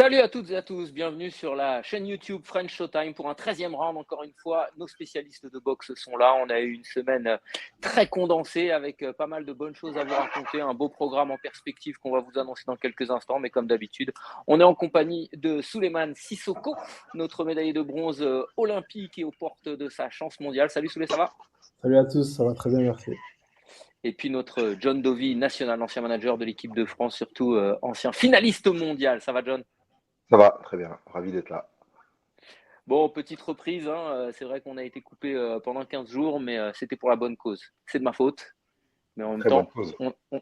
Salut à toutes et à tous, bienvenue sur la chaîne YouTube French Showtime pour un 13e round. Encore une fois, nos spécialistes de boxe sont là. On a eu une semaine très condensée avec pas mal de bonnes choses à vous raconter, un beau programme en perspective qu'on va vous annoncer dans quelques instants. Mais comme d'habitude, on est en compagnie de Souleymane Sissoko, notre médaillé de bronze olympique et aux portes de sa chance mondiale. Salut Souley, ça va? Salut à tous, ça va très bien, merci. Et puis notre John Dovey, national, ancien manager de l'équipe de France, surtout ancien finaliste mondial. Ça va John? Ça va, très bien, ravi d'être là. Bon, petite reprise, hein, c'est vrai qu'on a été coupé pendant 15 jours, mais c'était pour la bonne cause. C'est de ma faute, mais en même Très bonne temps, pause.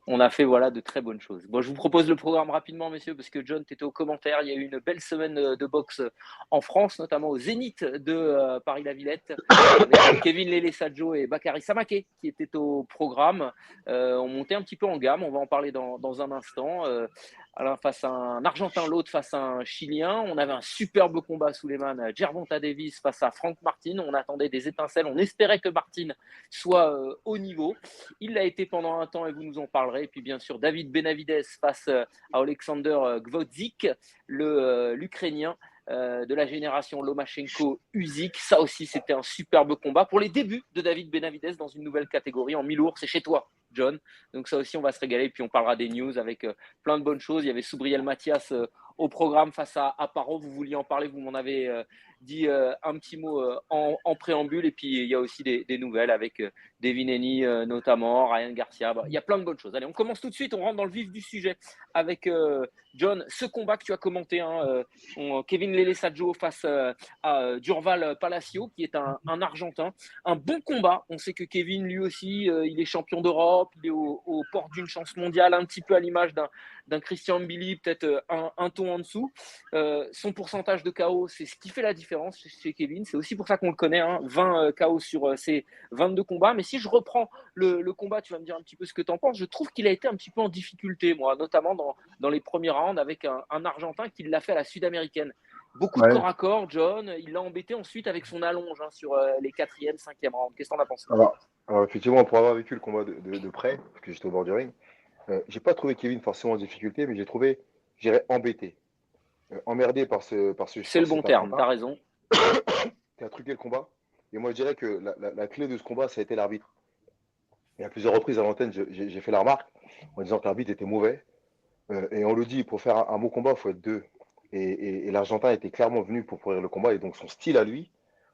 on a fait voilà, de très bonnes choses. Bon, je vous propose le programme rapidement, messieurs, parce que John, tu étais aux commentaires. Il y a eu une belle semaine de boxe en France, notamment au Zénith de Paris-la-Villette, avec Kevin Lele-Sadjo et Bakary Samaké qui étaient au programme. On montait un petit peu en gamme, on va en parler dans un instant. L'un face à un Argentin, l'autre face à un Chilien. On avait un superbe combat sous les mains de Gervonta Davis face à Frank Martin. On attendait des étincelles, on espérait que Martin soit au niveau. Il l'a été pendant un temps et vous nous en parlerez. Et puis bien sûr, David Benavidez face à Alexander Gvozdyk, l'Ukrainien de la génération Lomachenko-Usyk. Ça aussi, c'était un superbe combat pour les débuts de David Benavidez dans une nouvelle catégorie en mi-lourd. C'est chez toi, John. Donc ça aussi, on va se régaler. Puis on parlera des news avec plein de bonnes choses. Il y avait Soubriel Mathias au programme face à Paro. Vous vouliez en parler, vous m'en avez dit un petit mot en préambule. Et puis il y a aussi des nouvelles avec Devin Haney notamment, Ryan Garcia. Il y a plein de bonnes choses. Allez, on commence tout de suite. On rentre dans le vif du sujet avec John. Ce combat que tu as commenté, Kevin Lele-Sadjo face à Durval Palacio, qui est un Argentin. Un bon combat. On sait que Kevin, lui aussi, il est champion d'Europe. Il est aux portes d'une chance mondiale, un petit peu à l'image d'un Christian Mbili, peut-être un ton en dessous. Son pourcentage de KO, c'est ce qui fait la différence chez Kevin. C'est aussi pour ça qu'on le connaît, 20 KO sur ses 22 combats. Mais si je reprends le combat, tu vas me dire un petit peu ce que tu en penses. Je trouve qu'il a été un petit peu en difficulté, moi, notamment dans les premiers rounds avec un Argentin qui l'a fait à la sud-américaine. Beaucoup de corps à corps, John. Il l'a embêté ensuite avec son allonge sur les 4e, 5e rounds. Qu'est-ce que tu en as pensé? Alors, effectivement, pour avoir vécu le combat de près, parce que j'étais au bord du ring, j'ai pas trouvé Kevin forcément en difficulté, mais j'ai trouvé, je dirais, embêté. Emmerdé C'est le bon cet terme, tu as Argentin raison. qui a truqué le combat. Et moi, je dirais que la clé de ce combat, ça a été l'arbitre. Et à plusieurs reprises à l'antenne, j'ai fait la remarque en disant que l'arbitre était mauvais. Et on le dit, pour faire un bon combat, il faut être deux. Et l'Argentin était clairement venu pour pourrir le combat. Et donc, son style à lui,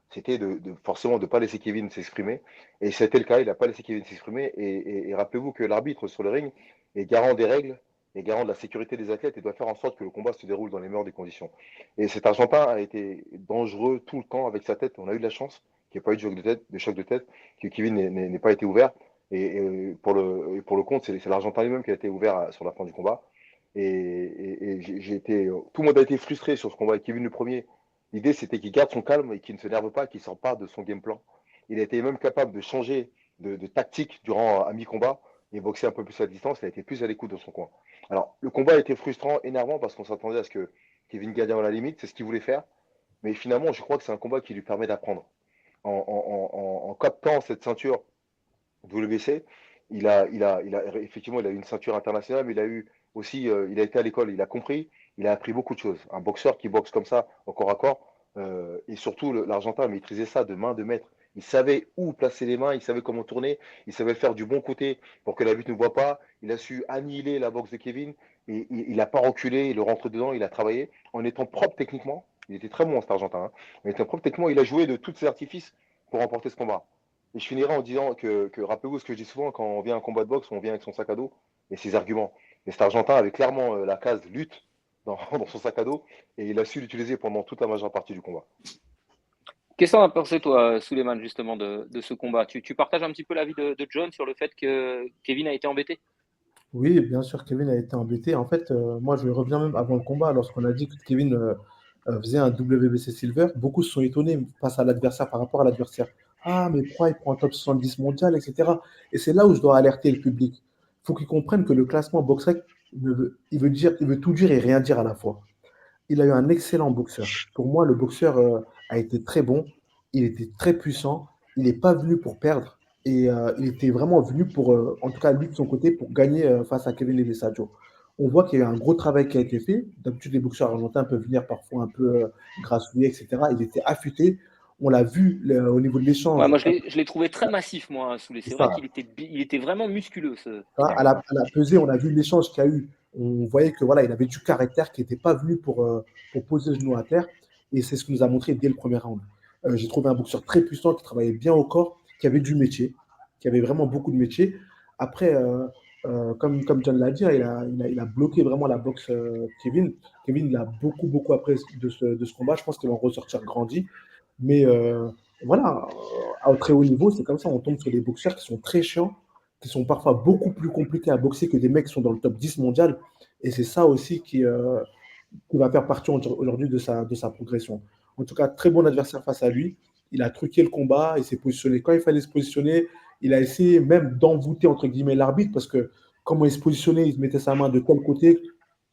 c'était forcément de ne pas laisser Kevin s'exprimer. Et c'était le cas, il n'a pas laissé Kevin s'exprimer. Et rappelez-vous que l'arbitre sur le ring est garant des règles, est garant de la sécurité des athlètes et doit faire en sorte que le combat se déroule dans les meilleures des conditions. Et cet Argentin a été dangereux tout le temps avec sa tête. On a eu de la chance qu'il n'y ait pas eu de choc de tête, que Kevin n'ait pas été ouvert. Et pour le compte, c'est l'Argentin lui-même qui a été ouvert sur la fin du combat. Tout le monde a été frustré sur ce combat avec Kevin le premier. L'idée, c'était qu'il garde son calme et qu'il ne s'énerve pas, qu'il ne sort pas de son game plan. Il a été même capable de changer de tactique durant un mi-combat et boxer un peu plus à distance. Il a été plus à l'écoute de son coin. Alors, le combat a été frustrant, énervant, parce qu'on s'attendait à ce que Kevin gagne à la limite. C'est ce qu'il voulait faire. Mais finalement, je crois que c'est un combat qui lui permet d'apprendre. En captant cette ceinture WC, effectivement, il a eu une ceinture internationale, mais il a eu aussi, il a été à l'école, il a compris, il a appris beaucoup de choses. Un boxeur qui boxe comme ça, au corps à corps, et surtout l'Argentin maîtrisait ça de main de maître. Il savait où placer les mains, il savait comment tourner, il savait le faire du bon côté pour que la lutte ne voit pas. Il a su annihiler la boxe de Kevin et il n'a pas reculé, il rentre dedans, il a travaillé en étant propre techniquement. Il était très bon cet Argentin, hein. En étant propre techniquement, il a joué de tous ses artifices pour remporter ce combat. Et je finirai en disant que rappelez-vous ce que je dis souvent, quand on vient à un combat de boxe, on vient avec son sac à dos et ses arguments. Et cet Argentin avait clairement la case lutte dans son sac à dos et il a su l'utiliser pendant toute la majeure partie du combat. Qu'est-ce que tu en as pensé, toi, Souleymane, justement, de ce combat? Tu partages un petit peu l'avis de John sur le fait que Kevin a été embêté? Oui, bien sûr, Kevin a été embêté. En fait, moi, je reviens même avant le combat, lorsqu'on a dit que Kevin faisait un WBC Silver, beaucoup se sont étonnés face à l'adversaire, par rapport à l'adversaire. Ah, mais pourquoi il prend un top 70 mondial, etc. Et c'est là où je dois alerter le public. Il faut qu'ils comprennent que le classement BoxRec, il veut tout dire et rien dire à la fois. Il a eu un excellent boxeur. Pour moi, le boxeur a été très bon. Il était très puissant. Il n'est pas venu pour perdre. Et il était vraiment venu pour, en tout cas, lui de son côté, pour gagner face à Kevin Levesaggio. On voit qu'il y a eu un gros travail qui a été fait. D'habitude, les boxeurs argentins peuvent venir parfois un peu grassouillés, etc. Il était affûté. On l'a vu au niveau de Ouais, l'échange. moi, je l'ai trouvé très massif, moi, Souley. C'est C'est vrai ça. qu'il il était vraiment musculeux, ce À gamin. la pesée, on a vu l'échange qu'il y a eu. On voyait que voilà, il avait du caractère, qui n'était pas venu pour poser le genou à terre. Et c'est ce que nous a montré dès le premier round. J'ai trouvé un boxeur très puissant, qui travaillait bien au corps, qui avait du métier, qui avait vraiment beaucoup de métier. Après, comme John l'a dit, il a bloqué vraiment la boxe Kevin. Kevin, il a beaucoup, beaucoup appris de ce combat. Je pense qu'il va en ressortir grandi. Mais voilà, à très haut niveau, c'est comme ça. On tombe sur des boxeurs qui sont très chiants, qui sont parfois beaucoup plus compliqués à boxer que des mecs qui sont dans le top 10 mondial. Et c'est ça aussi qui va faire partie aujourd'hui de sa progression. En tout cas, très bon adversaire face à lui. Il a truqué le combat, il s'est positionné quand il fallait se positionner. Il a essayé même d'envoûter, entre guillemets, l'arbitre, parce que comment il se positionnait, il mettait sa main de tel côté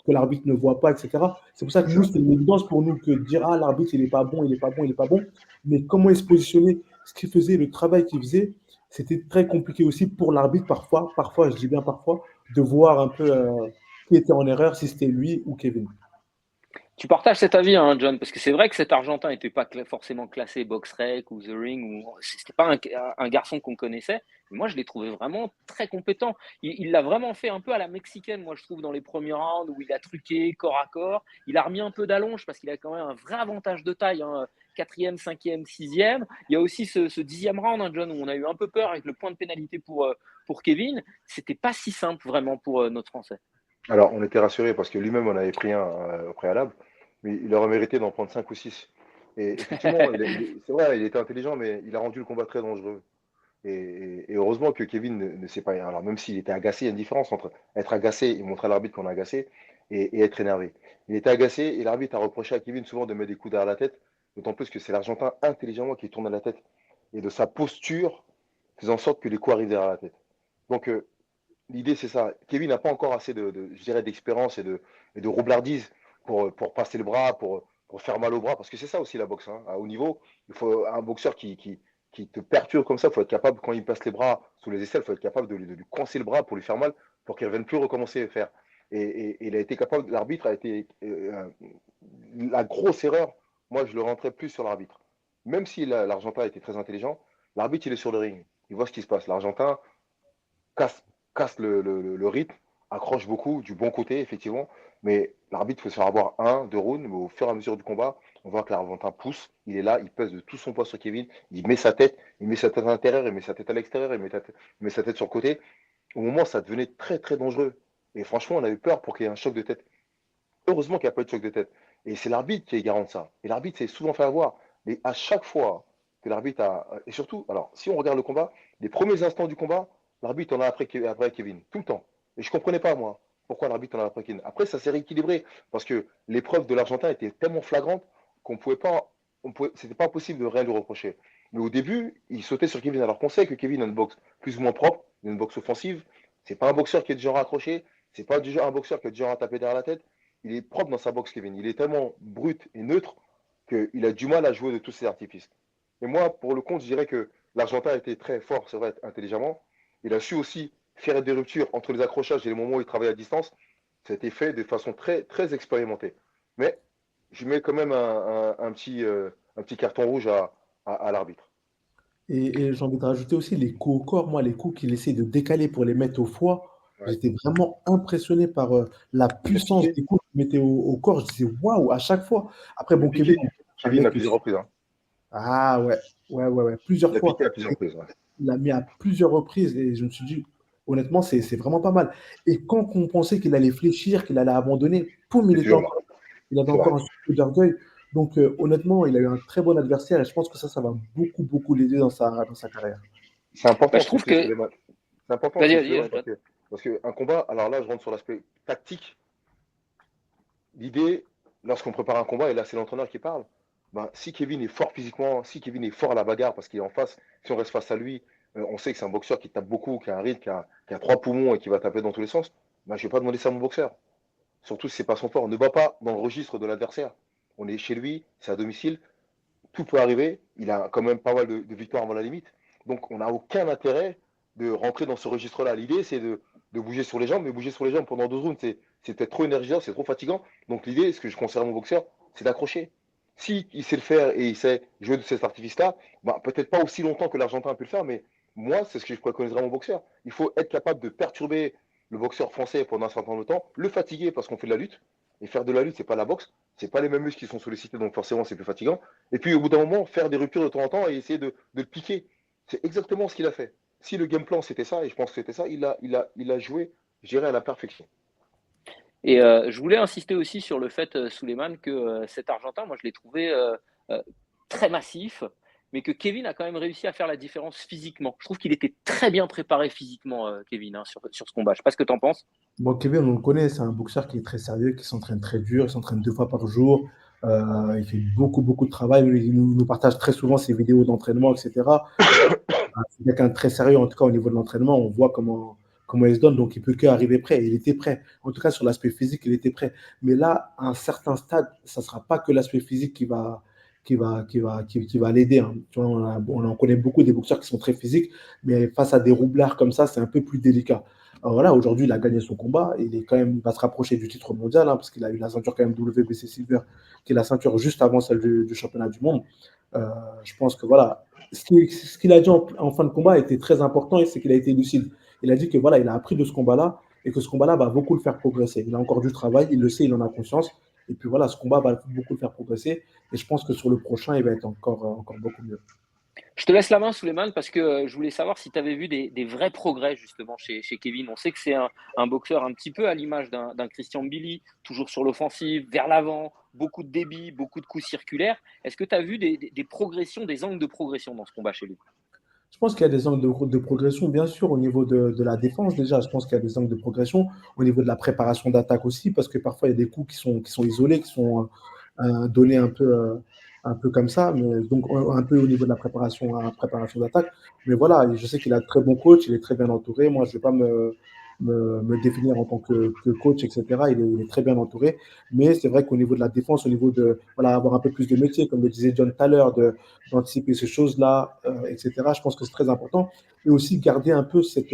que l'arbitre ne voit pas, etc. C'est pour ça que nous, c'était une évidence pour nous que de dire, ah, l'arbitre, il n'est pas bon, il n'est pas bon, il n'est pas bon. Mais comment il se positionnait, ce qu'il faisait, le travail qu'il faisait, c'était très compliqué aussi pour l'arbitre parfois, je dis bien parfois, de voir un peu qui était en erreur, si c'était lui ou Kevin. Tu partages cet avis, hein, John, parce que c'est vrai que cet Argentin n'était pas forcément classé BoxRec ou The Ring, ou c'était pas un garçon qu'on connaissait. Mais moi, je l'ai trouvé vraiment très compétent. Il l'a vraiment fait un peu à la mexicaine, moi, je trouve, dans les premiers rounds où il a truqué corps à corps. Il a remis un peu d'allonge parce qu'il a quand même un vrai avantage de taille, hein, quatrième, cinquième, sixième. Il y a aussi ce dixième round, hein, John, où on a eu un peu peur avec le point de pénalité pour Kevin. C'était pas si simple vraiment pour notre Français. Alors, on était rassurés parce que lui-même en avait pris un au préalable, mais il aurait mérité d'en prendre 5 ou 6. Et effectivement, c'est vrai, il était intelligent, mais il a rendu le combat très dangereux. Et heureusement que Kevin ne s'est pas. Alors, même s'il était agacé, il y a une différence entre être agacé et montrer à l'arbitre qu'on est agacé et être énervé. Il était agacé et l'arbitre a reproché à Kevin souvent de mettre des coups derrière la tête, d'autant plus que c'est l'Argentin intelligemment qui tourne la tête et de sa posture faisant en sorte que les coups arrivent derrière la tête. Donc, l'idée, c'est ça. Kevin n'a pas encore assez je dirais, d'expérience et de roublardise pour passer le bras, pour faire mal au bras, parce que c'est ça aussi la boxe, hein. À haut niveau, il faut un boxeur qui te perturbe comme ça. Il faut être capable, quand il passe les bras sous les aisselles, il faut être capable de lui coincer le bras pour lui faire mal, pour qu'il ne revienne plus recommencer à faire. Et il a été capable, l'arbitre a été. La grosse erreur, moi, je le rentrais plus sur l'arbitre. Même si l'Argentin était très intelligent, l'arbitre, il est sur le ring. Il voit ce qui se passe. L'Argentin casse, casse le rythme, accroche beaucoup du bon côté, effectivement. Mais l'arbitre peut se faire avoir un, deux rounds, mais au fur et à mesure du combat, on voit que l'Argentin pousse, il est là, il pèse de tout son poids sur Kevin, il met sa tête à l'intérieur, il met sa tête à l'extérieur, il met sa tête sur le côté. Au moment, ça devenait très très dangereux. Et franchement, on a eu peur pour qu'il y ait un choc de tête. Heureusement qu'il n'y a pas eu de choc de tête. Et c'est l'arbitre qui est garant de ça. Et l'arbitre s'est souvent fait avoir. Mais à chaque fois que l'arbitre a. Et surtout, alors, si on regarde le combat, les premiers instants du combat, l'arbitre en a après Kevin, tout le temps. Et je ne comprenais pas, moi, pourquoi l'arbitre en a après Kevin. Après, ça s'est rééquilibré. Parce que l'épreuve de l'Argentin était tellement flagrante qu'on pouvait pas. C'était pas possible de rien lui reprocher. Mais au début, il sautait sur Kevin. Alors qu'on sait que Kevin a une boxe plus ou moins propre, une boxe offensive. C'est pas un boxeur qui est du genre à accrocher. C'est pas du genre un boxeur qui est du genre à taper derrière la tête. Il est propre dans sa boxe, Kevin. Il est tellement brut et neutre qu'il a du mal à jouer de tous ses artifices. Et moi, pour le compte, je dirais que l'Argentin a été très fort, c'est vrai, intelligemment. Il a su aussi faire des ruptures entre les accrochages et les moments où il travaille à distance. Ça a été fait de façon très, très expérimentée. Mais je mets quand même un petit carton rouge à l'arbitre. Et j'ai envie de rajouter aussi les coups au corps. Moi, les coups qu'il essaie de décaler pour les mettre au foie, Ouais. j'étais vraiment impressionné par la Il l'a puissance piqué. des coups qu'il mettait au corps. Je disais, waouh, à chaque fois. Après, Il l'a bon, Kevin, piqué. un Kevin à mec. plusieurs reprises, hein. Ah ouais, ouais, ouais, ouais, Il plusieurs l'a fois. piqué à plusieurs reprises, ouais. Il l'a mis à plusieurs reprises et je me suis dit, honnêtement, c'est vraiment pas mal. Et quand on pensait qu'il allait fléchir, qu'il allait abandonner, poum, C'est toujours là. il avait C'est vrai. encore un souffle d'orgueil. Donc, honnêtement, il a eu un très bon adversaire et je pense que ça va beaucoup, beaucoup l'aider dans sa carrière. C'est Bah, important je ce que trouve tu dis, que. Souleymane. C'est important ce Vas-y, que tu dis, vas-y, Souleymane, John. parce que un combat, alors là, je rentre sur l'aspect tactique. L'idée, lorsqu'on prépare un combat, et là, c'est l'entraîneur qui parle, ben, si Kevin est fort physiquement, si Kevin est fort à la bagarre, parce qu'il est en face, si on reste face à lui, on sait que c'est un boxeur qui tape beaucoup, qui a un rythme, qui a trois poumons et qui va taper dans tous les sens, ben, je ne vais pas demander ça à mon boxeur. Surtout si ce n'est pas son fort. Ne bat pas dans le registre de l'adversaire. On est chez lui, c'est à domicile, tout peut arriver. Il a quand même pas mal de victoires avant la limite. Donc, on n'a aucun intérêt de rentrer dans ce registre-là. L'idée, c'est de de bouger sur les jambes, mais bouger sur les jambes pendant 12 rounds, c'est peut-être trop énergisant, c'est trop fatigant. Donc l'idée, ce que je conseille à mon boxeur, c'est d'accrocher. Si il sait le faire et il sait jouer de cet artifice-là, bah, peut-être pas aussi longtemps que l'Argentin a pu le faire, mais moi, c'est ce que je préconiserais à mon boxeur. Il faut être capable de perturber le boxeur français pendant un certain nombre de temps, le fatiguer parce qu'on fait de la lutte. Et faire de la lutte, c'est pas la boxe, c'est pas les mêmes muscles qui sont sollicités, donc forcément c'est plus fatigant. Et puis au bout d'un moment, faire des ruptures de temps en temps et essayer de le piquer. C'est exactement ce qu'il a fait. Si le game plan c'était ça, et je pense que c'était ça, il a joué, je dirais, à la perfection. Et je voulais insister aussi sur le fait, Souleymane, que cet Argentin, moi, je l'ai trouvé euh, très massif, mais que Kevin a quand même réussi à faire la différence physiquement. Je trouve qu'il était très bien préparé physiquement, Kevin, hein, sur ce combat. Je sais pas ce que tu en penses. Bon, Kevin, on le connaît, c'est un boxeur qui est très sérieux, qui s'entraîne très dur, il s'entraîne 2 fois par jour. Il fait beaucoup, beaucoup de travail. Il nous partage très souvent ses vidéos d'entraînement, etc. C'est quelqu'un de très sérieux, en tout cas au niveau de l'entraînement. On voit comment il se donne, donc il peut qu'arriver prêt. Il était prêt. En tout cas, sur l'aspect physique, il était prêt. Mais là, à un certain stade, ça ne sera pas que l'aspect physique qui va l'aider, hein. Tu vois, on en connaît beaucoup des boxeurs qui sont très physiques, mais face à des roublards comme ça, c'est un peu plus délicat. Alors voilà, aujourd'hui, il a gagné son combat. Il va se rapprocher du titre mondial, hein, parce qu'il a eu la ceinture quand même WBC Silver, qui est la ceinture juste avant celle du championnat du monde. Euh, je pense que voilà, ce qu'il a dit en fin de combat était très important et c'est qu'il a été lucide. Il a dit que voilà, il a appris de ce combat-là et que ce combat-là va beaucoup le faire progresser. Il a encore du travail, il le sait, il en a conscience. Et puis voilà, ce combat va beaucoup le faire progresser. Et je pense que sur le prochain, il va être encore beaucoup mieux. Je te laisse la main, Souleymane, parce que je voulais savoir si tu avais vu des vrais progrès justement chez Kevin. On sait que c'est un boxeur un petit peu à l'image d'un Christian Billy, toujours sur l'offensive, vers l'avant, beaucoup de débit, beaucoup de coups circulaires. Est-ce que tu as vu des progressions, des angles de progression dans ce combat chez lui? Je pense qu'il y a des angles de progression, bien sûr, au niveau de la défense déjà. Je pense qu'il y a des angles de progression au niveau de la préparation d'attaque aussi, parce que parfois il y a des coups qui sont isolés, qui sont donnés un peu comme ça, mais donc un peu au niveau de la préparation d'attaque. Mais voilà, je sais qu'il a de très bon coach, il est très bien entouré. Moi, je ne vais pas me définir en tant que coach, etc. Il est très bien entouré. Mais c'est vrai qu'au niveau de la défense, au niveau de voilà, avoir un peu plus de métier, comme le disait John tout à l'heure, d'anticiper ces choses-là, etc. Je pense que c'est très important. Et aussi garder un peu cette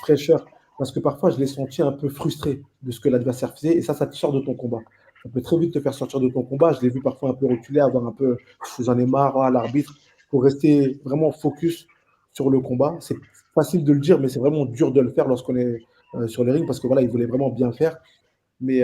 fraîcheur. Parce que parfois, je l'ai senti un peu frustré de ce que l'adversaire faisait. Et ça te sort de ton combat. Ça peut très vite te faire sortir de ton combat. Je l'ai vu parfois un peu reculer, avoir un peu, j'en ai marre à l'arbitre, pour rester vraiment focus sur le combat. C'est facile de le dire, mais c'est vraiment dur de le faire lorsqu'on est sur les rings parce que voilà, il voulait vraiment bien faire. Mais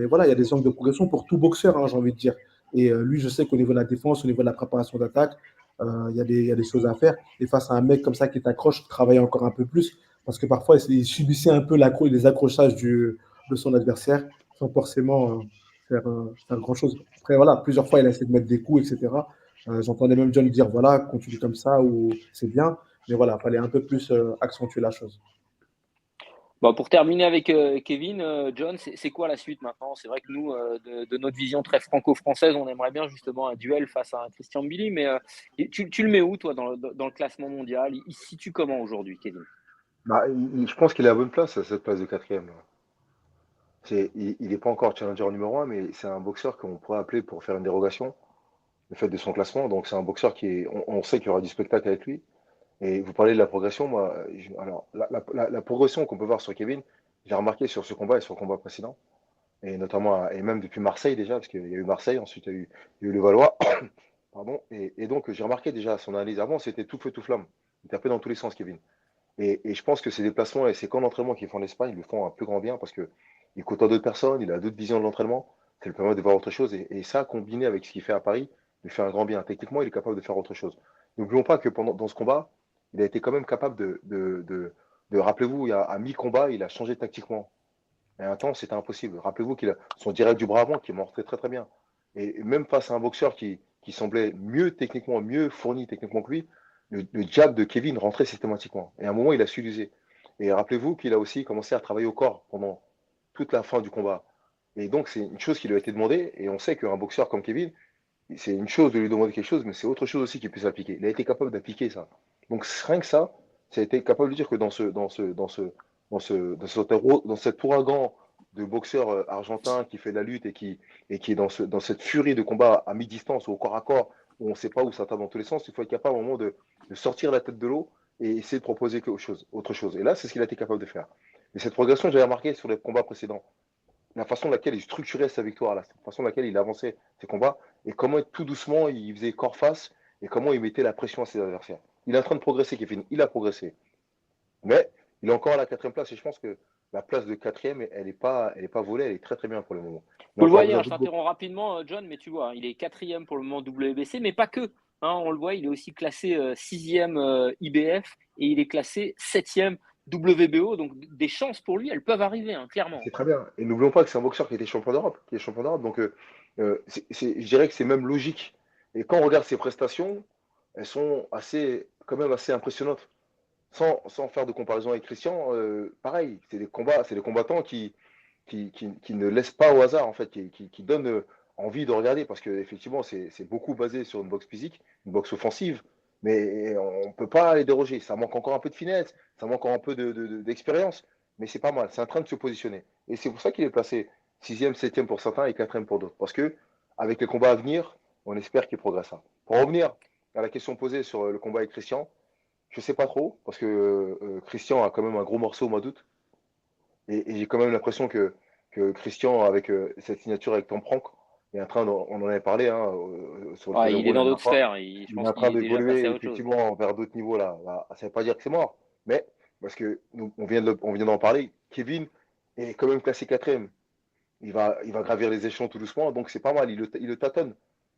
voilà, il y a des angles de progression pour tout boxeur, hein, j'ai envie de dire. Et lui, je sais qu'au niveau de la défense, au niveau de la préparation d'attaque, il y a des choses à faire. Et face à un mec comme ça qui t'accroche, travailler encore un peu plus. Parce que parfois, il subissait un peu les accrochages de son adversaire sans forcément faire grand-chose. Après, voilà, plusieurs fois, il a essayé de mettre des coups, etc. J'entendais même John dire, voilà, continue comme ça, ou c'est bien. Mais voilà, il fallait un peu plus accentuer la chose. Bon, pour terminer avec Kevin, John, c'est quoi la suite maintenant? C'est vrai que nous, de notre vision très franco-française, on aimerait bien justement un duel face à un Christian Billy, mais tu le mets où, toi, dans le classement mondial? Il se situe comment aujourd'hui, Kevin? Bah, je pense qu'il est à la bonne place, à cette place de quatrième. Il n'est pas encore challenger numéro un, mais c'est un boxeur qu'on pourrait appeler pour faire une dérogation, le fait de son classement. Donc c'est un boxeur on sait qu'il y aura du spectacle avec lui. Et vous parlez de la progression, moi, alors la progression qu'on peut voir sur Kevin, j'ai remarqué sur ce combat et sur le combat précédent, et notamment, et même depuis Marseille déjà, parce qu'il y a eu Marseille, ensuite il y a eu le Valois, pardon, et donc j'ai remarqué déjà son analyse. Avant, c'était tout feu, tout flamme. Il tapait dans tous les sens, Kevin. Et je pense que ces déplacements et ces camps d'entraînement qu'ils font en Espagne, ils lui font un plus grand bien parce que il côtoie d'autres personnes, il a d'autres visions de l'entraînement, ça lui permet de voir autre chose. Et ça, combiné avec ce qu'il fait à Paris, lui fait un grand bien. Techniquement, il est capable de faire autre chose. N'oublions pas que dans ce combat, il a été quand même capable rappelez-vous, à mi-combat, il a changé tactiquement. Et un temps, c'était impossible. Rappelez-vous qu'il a son direct du bras avant qui est montré très très bien. Et même face à un boxeur qui semblait mieux techniquement, mieux fourni techniquement que lui, le jab de Kevin rentrait systématiquement. Et à un moment, il a su l'user. Et rappelez-vous qu'il a aussi commencé à travailler au corps pendant toute la fin du combat. Et donc, c'est une chose qui lui a été demandée. Et on sait qu'un boxeur comme Kevin, c'est une chose de lui demander quelque chose, mais c'est autre chose aussi qu'il puisse appliquer. Il a été capable d'appliquer ça. Donc, rien que ça a été capable de dire que dans cet ouragan de boxeurs argentins qui fait de la lutte et qui est dans cette furie de combat à mi-distance, au corps à corps, où on ne sait pas où ça tape dans tous les sens, il faut être capable au moment de sortir la tête de l'eau et essayer de proposer autre chose. Et là, c'est ce qu'il a été capable de faire. Et cette progression, j'avais remarqué sur les combats précédents. La façon dans laquelle il structurait sa victoire, la façon dans laquelle il avançait ses combats, et comment tout doucement il faisait corps face, et comment il mettait la pression à ses adversaires. Il est en train de progresser, Kevin. Il a progressé. Mais il est encore à la quatrième place, et je pense que la place de quatrième, elle est pas volée, elle est très très bien pour le moment. Il a Vous le encore voyez, besoin je de beaucoup. t'interromps rapidement, John, mais tu vois, il est quatrième pour le moment WBC, mais pas que. On le voit, il est aussi classé sixième IBF et il est classé septième WBO. Donc des chances pour lui, elles peuvent arriver, clairement. C'est très bien. Et n'oublions pas que c'est un boxeur qui était champion d'Europe, qui est champion d'Europe. Donc, je dirais que c'est même logique. Et quand on regarde ses prestations, elles sont quand même assez impressionnantes. Sans faire de comparaison avec Christian, pareil, c'est des combattants qui ne laissent pas au hasard, en fait, qui donnent envie de regarder, parce qu'effectivement, c'est beaucoup basé sur une boxe physique, une boxe offensive, mais on ne peut pas les déroger. Ça manque encore un peu de finesse, ça manque encore un peu d'expérience, mais c'est pas mal, c'est en train de se positionner. Et c'est pour ça qu'il est placé sixième, septième pour certains et quatrième pour d'autres, parce que avec les combats à venir, on espère qu'il progressera. Pour revenir à la question posée sur le combat avec Christian, je sais pas trop, parce que Christian a quand même un gros morceau au mois d'août. Et j'ai quand même l'impression que Christian, avec cette signature avec Tom Frank, est en train on en avait parlé hein, sur le Ouais, troisième il est round la dans dernière d'autres fois, sphères. Je il est pense en qu'il train est déjà passé d'évoluer à autre chose. effectivement vers d'autres niveaux là. Ça ne veut pas dire que c'est mort, mais parce que on vient d'en parler, Kevin est quand même classé quatrième. Il va gravir les échelons tout doucement, donc c'est pas mal, il le tâtonne.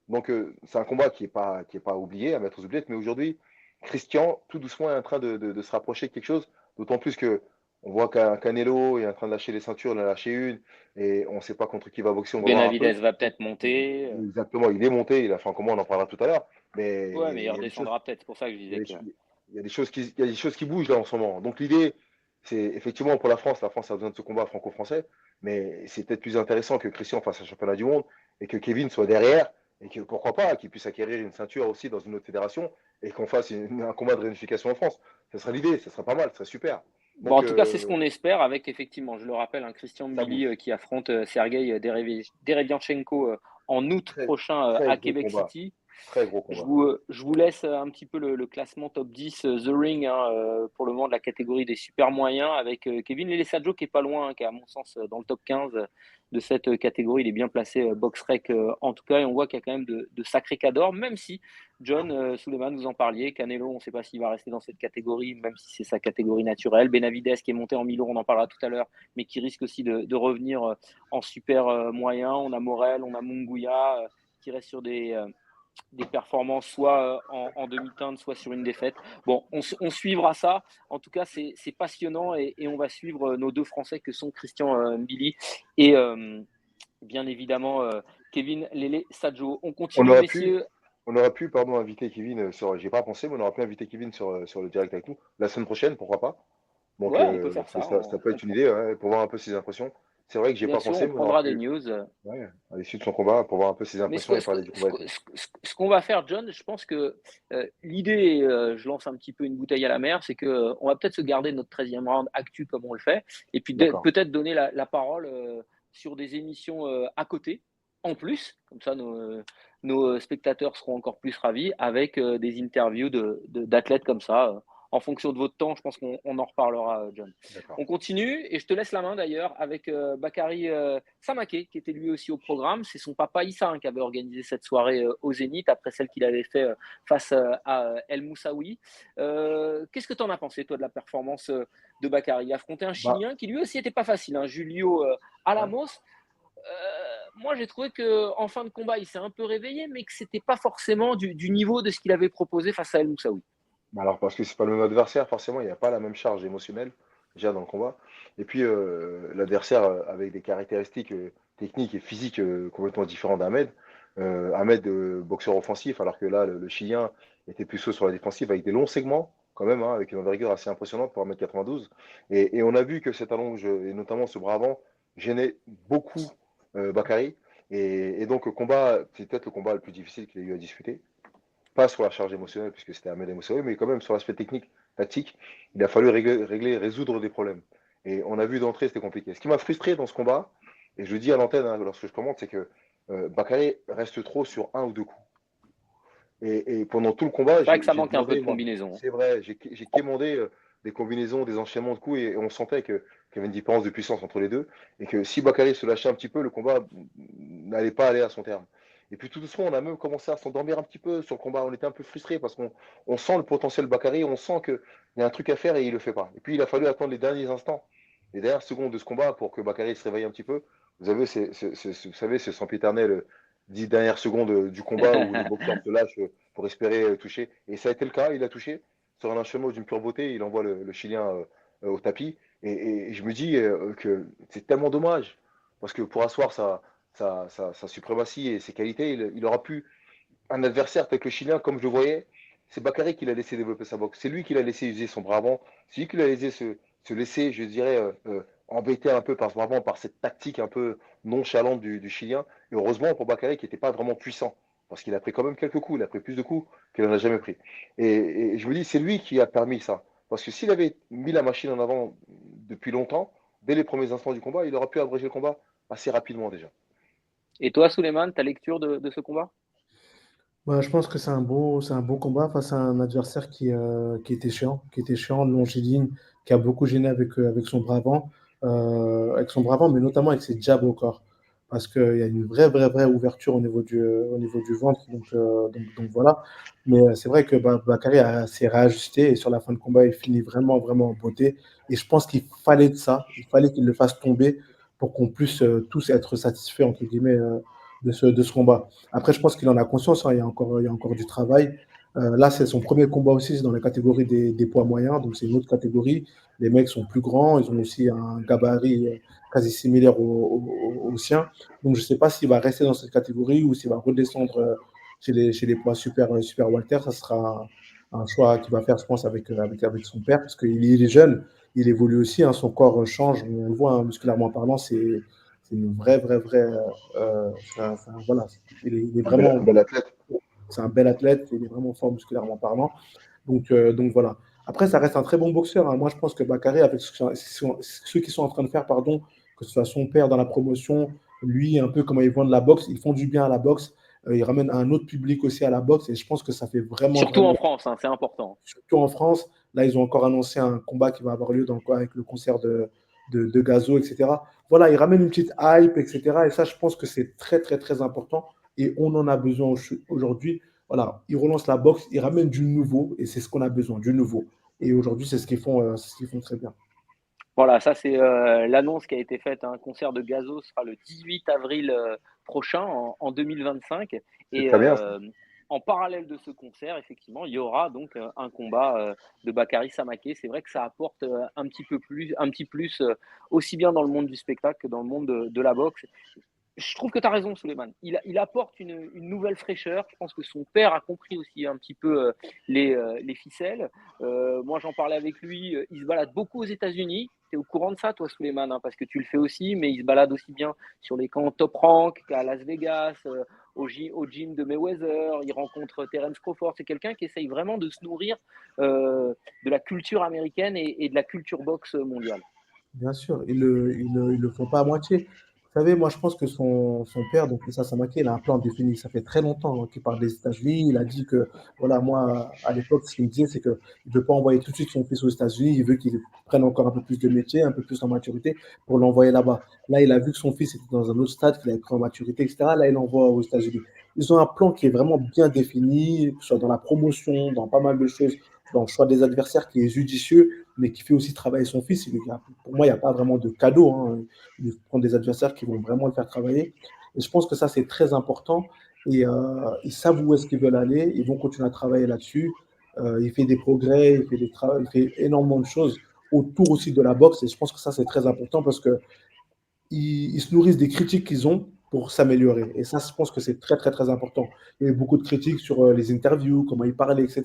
Donc c'est un combat qui est pas oublié, à mettre aux oubliettes, mais aujourd'hui, Christian, tout doucement, est en train de se rapprocher de quelque chose, d'autant plus que on voit qu'un Canelo est en train de lâcher les ceintures, il en a lâché une, et on ne sait pas contre qui va boxer, on va voir un peu. Benavidez va peut-être monter. Exactement, il est monté, il a fait un combat, on en parlera tout à l'heure, mais Ouais, mais il il y a des choses, redescendra peut-être. C'est pour ça que je il y a disais des, que. il y a des choses il y a des choses qui bougent là en ce moment. Donc l'idée, c'est effectivement pour la France a besoin de ce combat franco-français, mais c'est peut-être plus intéressant que Christian fasse un championnat du monde et que Kevin soit derrière et que pourquoi pas, qu'il puisse acquérir une ceinture aussi dans une autre fédération et qu'on fasse un combat de réunification en France. Ce serait l'idée, ce serait pas mal, ce serait super. Bon, Donc en tout cas, c'est ce qu'on espère avec, effectivement, je le rappelle, un Christian ça Mbili bouge. qui affronte Sergei Derevianchenko en août Très, prochain très à gros Québec combat. City. Très gros combat. Je vous laisse un petit peu le classement top 10 The Ring pour le moment de la catégorie des super moyens avec Kevin Lelesadjo qui est pas loin, qui est à mon sens dans le top 15 de cette catégorie. Il est bien placé box-rec en tout cas et on voit qu'il y a quand même de sacrés cadors, même si John Souleymane, vous en parliez, Canelo, on ne sait pas s'il va rester dans cette catégorie, même si c'est sa catégorie naturelle. Benavidez qui est monté en mi-lourd, on en parlera tout à l'heure, mais qui risque aussi de revenir en super moyen. On a Morel, on a Munguia qui reste sur des performances soit en demi-teinte, soit sur une défaite. Bon, on suivra ça. En tout cas, c'est passionnant et on va suivre nos deux Français que sont Christian Mbili et bien évidemment Kevin Lele Sadjo. On On continue, aurait pu, messieurs. on aurait pu, pardon, inviter Kevin j'ai pas pensé, mais on aurait pu inviter Kevin sur le direct avec nous la semaine prochaine, pourquoi pas. Donc, Ouais, on peut faire ça. ça peut être une idée, ouais, pour voir un peu ses impressions. C'est vrai que j'ai Bien pas sûr, pensé, on mais on aurait prendra des pu, news. ouais, à l'issue de son combat, pour voir un peu ses Mais impressions et parler du combat avec lui. ce qu'on va faire, John, je pense que l'idée, je lance un petit peu une bouteille à la mer, c'est que on va peut-être se garder notre 13e round actu comme on le fait, et puis D'accord. peut-être donner la parole sur des émissions à côté, en plus, comme ça nos spectateurs seront encore plus ravis, avec des interviews d'athlètes comme ça. En fonction de votre temps, je pense qu'on en reparlera, John. D'accord. On continue et je te laisse la main d'ailleurs avec Bakary Samaké qui était lui aussi au programme. C'est son papa Issa qui avait organisé cette soirée au Zénith après celle qu'il avait fait face à El Moussaoui. Qu'est-ce que tu en as pensé toi de la performance de Bakary? Affronter un Bah, Chilien qui lui aussi n'était pas facile, hein, Julio ouais. Alamos. Moi j'ai trouvé qu'en fin de combat il s'est un peu réveillé mais que c'était pas forcément du niveau de ce qu'il avait proposé face à El Moussaoui. Bah alors, parce que c'est pas le même adversaire, forcément, il n'y a pas la même charge émotionnelle, déjà, dans le combat. Et puis, l'adversaire avec des caractéristiques techniques et physiques complètement différentes d'Ahmed. Ahmed, boxeur offensif, alors que là, le Chilien était plus sur la défensive avec des longs segments, quand même, hein, avec une envergure assez impressionnante pour 1m92. Et on a vu que cet allonge, et notamment ce bras avant, gênait beaucoup Bakary. Et donc, le combat, c'est peut-être le combat le plus difficile qu'il ait eu à disputer. Pas sur la charge émotionnelle, puisque c'était Ahmed Moussaoui, mais quand même sur l'aspect technique, tactique, il a fallu résoudre des problèmes. Et on a vu d'entrée, c'était compliqué. Ce qui m'a frustré dans ce combat, et je le dis à l'antenne hein, lorsque je commente, c'est que Bakary reste trop sur un ou deux coups. Et pendant tout le combat, C'est vrai que ça j'ai manque un peu demandé, de moi, combinaison. c'est vrai, j'ai quémandé des combinaisons, des enchaînements de coups, et on sentait qu'il y avait une différence de puissance entre les deux, et que si Bakary se lâchait un petit peu, le combat n'allait pas aller à son terme. Et puis tout doucement, on a même commencé à s'endormir un petit peu sur le combat. On était un peu frustrés parce qu'on sent le potentiel Bakary, on sent qu'il y a un truc à faire et il le fait pas. Et puis il a fallu attendre les derniers instants, les dernières secondes de ce combat pour que Bakary se réveille un petit peu. Vous avez, vous savez, ce sempiternel 10 dernières secondes du combat où le boxeur se lâche pour espérer toucher. Et ça a été le cas, il a touché sur un enchaînement d'une pure beauté, il envoie le Chilien au tapis. Et je me dis que c'est tellement dommage, parce que pour asseoir sa suprématie et ses qualités, il aura pu un adversaire tel que le Chilien, comme je le voyais, c'est Bakary qui l'a laissé développer sa boxe. C'est lui qui l'a laissé user son bras avant. C'est lui qui l'a laissé se laisser, je dirais, embêter un peu par cette tactique un peu nonchalante du Chilien. Et heureusement pour Bakary qui n'était pas vraiment puissant. Parce qu'il a pris quand même quelques coups, il a pris plus de coups qu'il n'en a jamais pris. Et je me dis, c'est lui qui a permis ça. Parce que s'il avait mis la machine en avant depuis longtemps, dès les premiers instants du combat, il aurait pu abréger le combat assez rapidement déjà. Et toi, Souleymane, ta lecture de ce combat? Je pense que c'est un beau combat face à un adversaire qui était chiant, longiligne, qui a beaucoup gêné avec son bras avant, mais notamment avec ses jabs au corps. Parce qu'il y a une vraie ouverture au niveau du ventre. Donc voilà. Mais c'est vrai que Bakary s'est réajusté et sur la fin de combat, il finit vraiment en beauté. Et je pense qu'il fallait de ça. Il fallait qu'il le fasse tomber pour qu'on puisse tous être satisfaits, entre guillemets, de ce combat. Après, je pense qu'il en a conscience, hein, il y a encore du travail. Là, c'est son premier combat aussi, c'est dans la catégorie des poids moyens, donc c'est une autre catégorie. Les mecs sont plus grands, ils ont aussi un gabarit quasi similaire au sien. Donc, je ne sais pas s'il va rester dans cette catégorie ou s'il va redescendre chez les poids super Walter. Ça sera un choix qu'il va faire, je pense, avec son père, parce qu'il est jeune, il évolue aussi, hein, son corps change, on le voit hein, musculairement parlant, c'est une vraie. Voilà, il est Un vraiment, bel athlète. c'est un bel athlète, il est vraiment fort musculairement parlant. Donc voilà. Après, ça reste un très bon boxeur, hein. Moi, je pense que Bakary, avec ceux qui sont en train de faire, pardon, que ce soit son père dans la promotion, lui, un peu comment ils vendent la boxe, ils font du bien à la boxe. Ils ramènent un autre public aussi à la boxe et je pense que ça fait Surtout en vraiment, France, hein, c'est important. surtout en France. Là, ils ont encore annoncé un combat qui va avoir lieu avec le concert de Gazo, etc. Voilà, ils ramènent une petite hype, etc. Et ça, je pense que c'est très important. Et on en a besoin aujourd'hui. Voilà, ils relancent la boxe, ils ramènent du nouveau. Et c'est ce qu'on a besoin, du nouveau. Et aujourd'hui, c'est ce qu'ils font très bien. Voilà, ça c'est l'annonce qui a été faite. Un concert de Gazo sera le 18 avril prochain, en 2025. C'est Et très bien ça. en parallèle de ce concert, effectivement, il y aura donc un combat de Bakary Samaké. C'est vrai que ça apporte un petit plus aussi bien dans le monde du spectacle que dans le monde de la boxe. Je trouve que tu as raison, Souleymane. Il apporte une nouvelle fraîcheur. Je pense que son père a compris aussi un petit peu les ficelles. Moi, j'en parlais avec lui. Il se balade beaucoup aux États-Unis. Tu es au courant de ça, toi, Souleymane, hein, parce que tu le fais aussi, mais il se balade aussi bien sur les camps Top Rank qu'à Las Vegas, au gym de Mayweather. Il rencontre Terence Crawford. C'est quelqu'un qui essaye vraiment de se nourrir de la culture américaine et de la culture boxe mondiale. Bien sûr, ils le font pas à moitié. Vous savez, moi, je pense que son père, donc Issa Samake, il a un plan défini. Ça fait très longtemps hein, qu'il parle des États-Unis. Il a dit que, voilà, moi, à l'époque, ce qu'il me disait, c'est qu'il ne veut pas envoyer tout de suite son fils aux États-Unis. Il veut qu'il prenne encore un peu plus de métier, un peu plus en maturité pour l'envoyer là-bas. Là, il a vu que son fils était dans un autre stade, qu'il avait pris en maturité, etc. Là, il l'envoie aux États-Unis. Ils ont un plan qui est vraiment bien défini, que ce soit dans la promotion, dans pas mal de choses, dans le choix des adversaires qui est judicieux mais qui fait aussi travailler son fils. Pour moi, il n'y a pas vraiment de cadeau. Hein. Il prend des adversaires qui vont vraiment le faire travailler. Et je pense que ça, c'est très important. Et ils savent où est-ce qu'ils veulent aller. Ils vont continuer à travailler là-dessus. Il fait des progrès, il fait énormément de choses autour aussi de la boxe. Et je pense que ça, c'est très important parce que ils se nourrissent des critiques qu'ils ont pour s'améliorer. Et ça, je pense que c'est très important. Il y a eu beaucoup de critiques sur les interviews, comment il parlait, etc.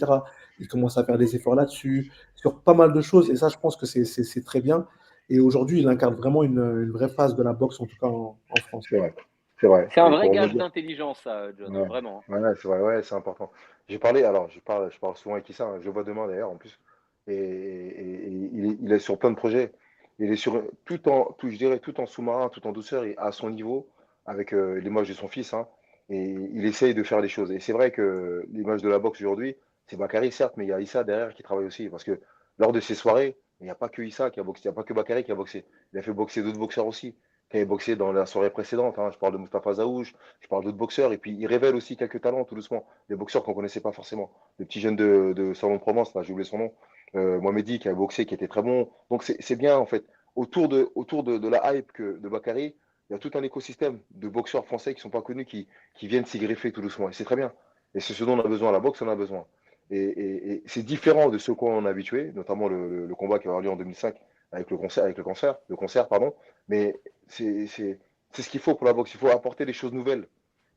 Il commence à faire des efforts là-dessus, sur pas mal de choses. Et ça, je pense que c'est très bien. Et aujourd'hui, il incarne vraiment une vraie phase de la boxe, en tout cas en France. C'est vrai. C'est vrai. C'est un Et vrai pour gage rebondir. d'intelligence, ça, John, hein, Ouais, vraiment. ouais, c'est vrai, ouais, c'est important. J'ai parlé, alors je parle souvent avec Issa, hein, je le vois demain d'ailleurs en plus, et il est sur plein de projets. Il est sur je dirais tout en sous-marin, tout en douceur, et à son niveau, avec l'image de son fils, hein. Et il essaye de faire les choses. Et c'est vrai que l'image de la boxe aujourd'hui, c'est Bakary, certes, mais il y a Issa derrière qui travaille aussi. Parce que lors de ces soirées, il n'y a pas que Issa qui a boxé, il n'y a pas que Bakary qui a boxé. Il a fait boxer d'autres boxeurs aussi, qui avaient boxé dans la soirée précédente, hein. Je parle de Mustafa Zaouch, je parle d'autres boxeurs. Et puis il révèle aussi quelques talents tout doucement. Des boxeurs qu'on ne connaissait pas forcément. Le petit jeune de Salon de Provence, là, j'ai oublié son nom. Mohamedi qui a boxé, qui était très bon. Donc c'est bien en fait. Autour de la hype de Bakary, il y a tout un écosystème de boxeurs français qui ne sont pas connus, qui viennent s'y greffer tout doucement. Et c'est très bien. Et c'est ce dont on a besoin. La boxe en a besoin. Et c'est différent de ce qu'on est habitué, notamment le combat qui a eu lieu en 2005 le concert, pardon. Mais c'est ce qu'il faut pour la boxe. Il faut apporter des choses nouvelles.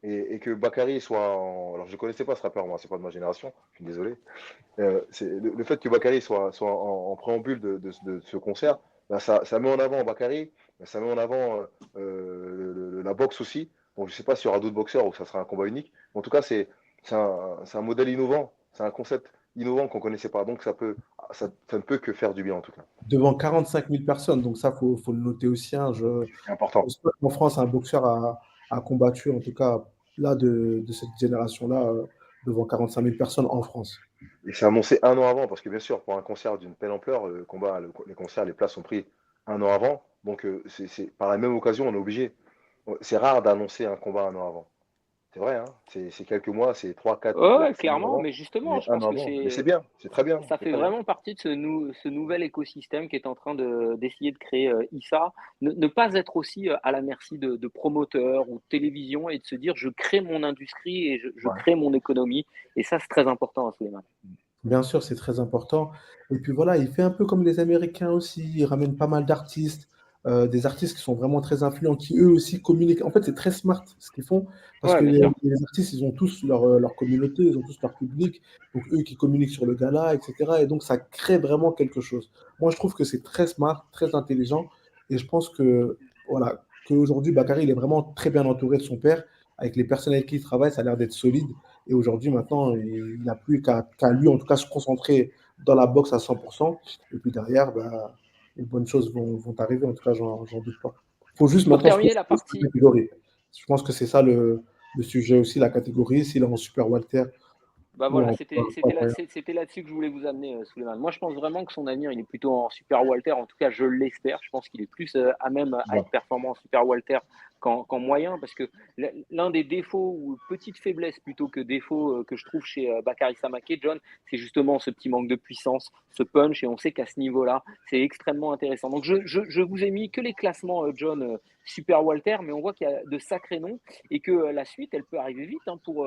Et que Bakary soit Alors, je ne connaissais pas ce rappeur, moi, c'est pas de ma génération, je suis désolé. Le fait que Bakary soit en préambule de ce concert, ben, ça met en avant Bakary, ben, ça met en avant la boxe aussi. Bon, je ne sais pas s'il y aura d'autres boxeurs ou que ça sera un combat unique. Mais en tout cas, c'est un modèle innovant, c'est un concept innovant qu'on ne connaissait pas. Donc, ça ne peut que faire du bien, en tout cas. Devant 45 000 personnes, donc ça, faut le noter aussi, hein. C'est important. En France, un boxeur a combattu, en tout cas, là, de cette génération-là, devant 45 000 personnes en France. Et c'est annoncé un an avant, parce que bien sûr, pour un concert d'une telle ampleur, les concerts, les places sont prises un an avant. Donc, par la même occasion, on est obligé. C'est rare d'annoncer un combat un an avant. C'est vrai, hein. C'est quelques mois, c'est 3, 4, Ouais, voire ouais, 6 mois clairement, avant, mais justement, mais je un pense an que avant. Mais c'est bien, c'est très bien, ça c'est fait très bien. vraiment partie de ce nouvel écosystème qui est en train d'essayer de créer ISA. Ne pas être aussi à la merci de promoteurs ou de télévision et de se dire je crée mon industrie et je Ouais. crée mon économie. Et ça, c'est très important à Souleymane. Bien sûr, c'est très important. Et puis voilà, il fait un peu comme les Américains aussi. Il ramène pas mal d'artistes, des artistes qui sont vraiment très influents, qui eux aussi communiquent. En fait, c'est très smart ce qu'ils font, parce Ouais, que bien sûr. les artistes, ils ont tous leur communauté, ils ont tous leur public. Donc eux qui communiquent sur le gala, etc. Et donc ça crée vraiment quelque chose. Moi, je trouve que c'est très smart, très intelligent. Et je pense que voilà, qu'aujourd'hui, Bakary, il est vraiment très bien entouré de son père. Avec les personnes avec qui il travaille, ça a l'air d'être solide. Et aujourd'hui, maintenant, il n'a plus qu'à lui, en tout cas, se concentrer dans la boxe à 100%. Et puis derrière, bah, les bonnes choses vont arriver. En tout cas, j'en doute pas. Il faut juste Pour maintenant se terminer la concentrer sur la partie, catégorie. Je pense que c'est ça le sujet aussi, la catégorie. S'il est en super Walter bah ou voilà, en poids c'était là-dessus que je voulais vous amener, Souleymane. Moi, je pense vraiment que son avenir, il est plutôt en Super Walter. En tout cas, je l'espère. Je pense qu'il est plus à même à Ouais. être performant en Super Walter qu'en moyen, parce que l'un des défauts ou petite faiblesse plutôt que défaut que je trouve chez Bakary Samaké, John, c'est justement ce petit manque de puissance, ce punch. Et on sait qu'à ce niveau-là, c'est extrêmement intéressant. Donc, je vous ai mis que les classements, John, Super Walter, mais on voit qu'il y a de sacrés noms et que la suite, elle peut arriver vite hein, pour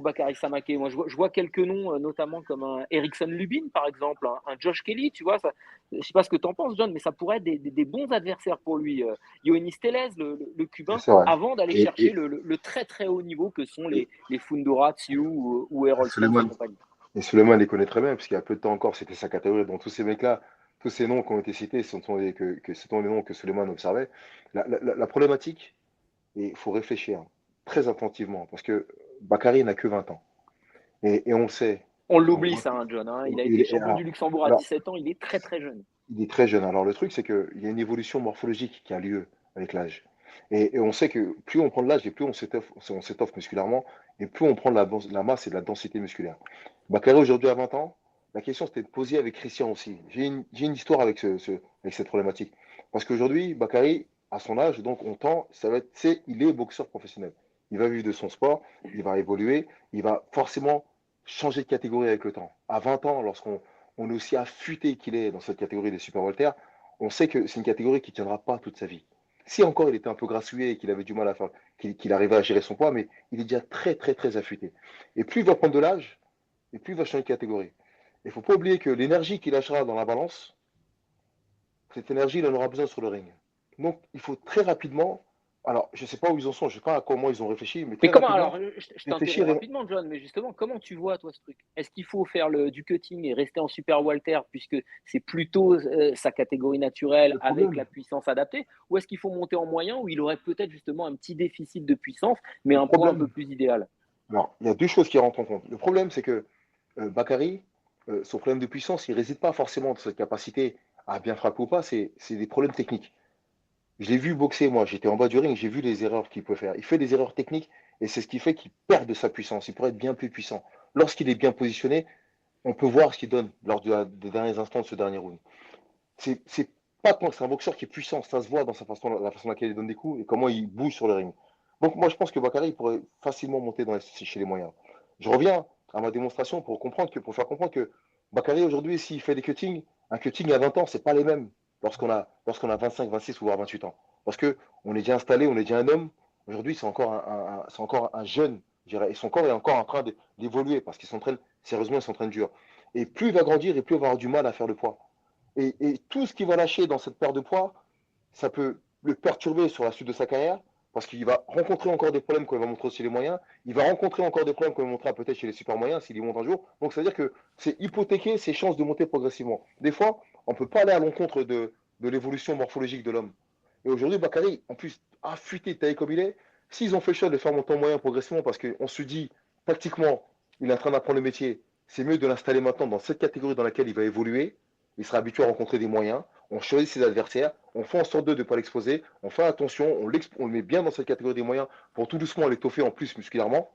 Bakary Samaké. Moi, je vois quelques noms, notamment comme un Erickson Lubin, par exemple, un Josh Kelly, tu vois. Ça, je ne sais pas ce que tu en penses, John, mais ça pourrait être des bons adversaires pour lui. Yoannis Tellez, le Cubain, C'est vrai. avant d'aller Et, chercher et, le très très haut niveau que sont et, les Fundora, Tsiu ou Errol Spence et Suleiman, compagnie. Suleiman les connaît très bien, puisqu'il y a peu de temps encore, c'était sa catégorie. Donc tous ces mecs-là, tous ces noms qui ont été cités, ce sont les noms que Suleiman observait. La problématique, et il faut réfléchir très attentivement, parce que Bakary n'a que 20 ans. Et on le sait. On Et on l'oublie, voit ça, hein, John. Hein. Il a il été est, champion du Luxembourg à alors, 17 ans. Il est très très jeune. il est très jeune. Alors le truc, c'est qu'il y a une évolution morphologique qui a lieu avec l'âge. Et on sait que plus on prend de l'âge et plus on s'étoffe musculairement, et plus on prend de la masse et de la densité musculaire. Bakary, aujourd'hui à 20 ans, la question c'était de poser avec Christian aussi. J'ai une histoire avec, avec cette problématique. Parce qu'aujourd'hui, Bakary, à son âge, donc on tend, il est boxeur professionnel. Il va vivre de son sport, il va évoluer, il va forcément changer de catégorie avec le temps. À 20 ans, lorsqu'on est aussi affûté qu'il est dans cette catégorie des super voltaires, on sait que c'est une catégorie qui ne tiendra pas toute sa vie. Si encore il était un peu grassouillé et qu'il avait du mal à faire, qu'il arrivait à gérer son poids, mais il est déjà très très très affûté. Et plus il va prendre de l'âge, et plus il va changer de catégorie. Il ne faut pas oublier que l'énergie qu'il lâchera dans la balance, cette énergie, il en aura besoin sur le ring. Donc il faut très rapidement, alors je ne sais pas où ils en sont, je ne sais pas à comment ils ont réfléchi, mais Mais très comment rapidement, alors je t'interromps réfléchir et rapidement, John, mais justement, comment tu vois toi ce truc? Est-ce qu'il faut faire du cutting et rester en super Walter puisque c'est plutôt sa catégorie naturelle le avec problème, la puissance adaptée, ou est-ce qu'il faut monter en moyen où il aurait peut-être justement un petit déficit de puissance, mais le un poids un peu problème, plus idéal? alors il y a deux choses qui rentrent en compte. Le problème, c'est que Bakary, son problème de puissance, il ne réside pas forcément dans cette capacité à bien frapper ou pas, c'est des problèmes techniques. Je l'ai vu boxer, moi, j'étais en bas du ring, j'ai vu les erreurs qu'il peut faire. Il fait des erreurs techniques Et c'est ce qui fait qu'il perd de sa puissance. Il pourrait être bien plus puissant. Lorsqu'il est bien positionné, on peut voir ce qu'il donne lors des derniers instants de ce dernier round. C'est pas tant que c'est un boxeur qui est puissant, ça se voit dans la façon dans laquelle il donne des coups et comment il bouge sur le ring. Donc moi je pense que Bakary il pourrait facilement monter chez les moyens. Je reviens à ma démonstration pour faire comprendre que Bakary aujourd'hui s'il fait des cuttings, un cutting à 20 ans, c'est pas les mêmes lorsqu'on a 25, 26 ou voire 28 ans. Parce que on est déjà installé, on est déjà un homme. Aujourd'hui, c'est encore un jeune, je dirais, et son corps est encore en train d'évoluer parce qu'il s'entraîne sérieusement, il s'entraîne dur. Et plus il va grandir et plus il va avoir du mal à faire le poids. Et tout ce qu'il va lâcher dans cette perte de poids, ça peut le perturber sur la suite de sa carrière, parce qu'il va rencontrer encore des problèmes quand il va montrer aussi les moyens. Il va rencontrer encore des problèmes quand il montrera peut-être chez les super moyens, s'il y monte un jour. Donc, c'est-à-dire que c'est hypothéquer ses chances de monter progressivement. Des fois, on ne peut pas aller à l'encontre de l'évolution morphologique de l'homme. Et aujourd'hui, Bakary, en plus, affûté, taillé comme il est, s'ils ont fait le choix de le faire monter en moyen progressivement, parce qu'on se dit, tactiquement, il est en train d'apprendre le métier, c'est mieux de l'installer maintenant dans cette catégorie dans laquelle il va évoluer. Il sera habitué à rencontrer des moyens. On choisit ses adversaires, on fait en sorte de ne pas l'exposer, on fait attention, on le met bien dans cette catégorie des moyens pour tout doucement l'étoffer en plus musculairement,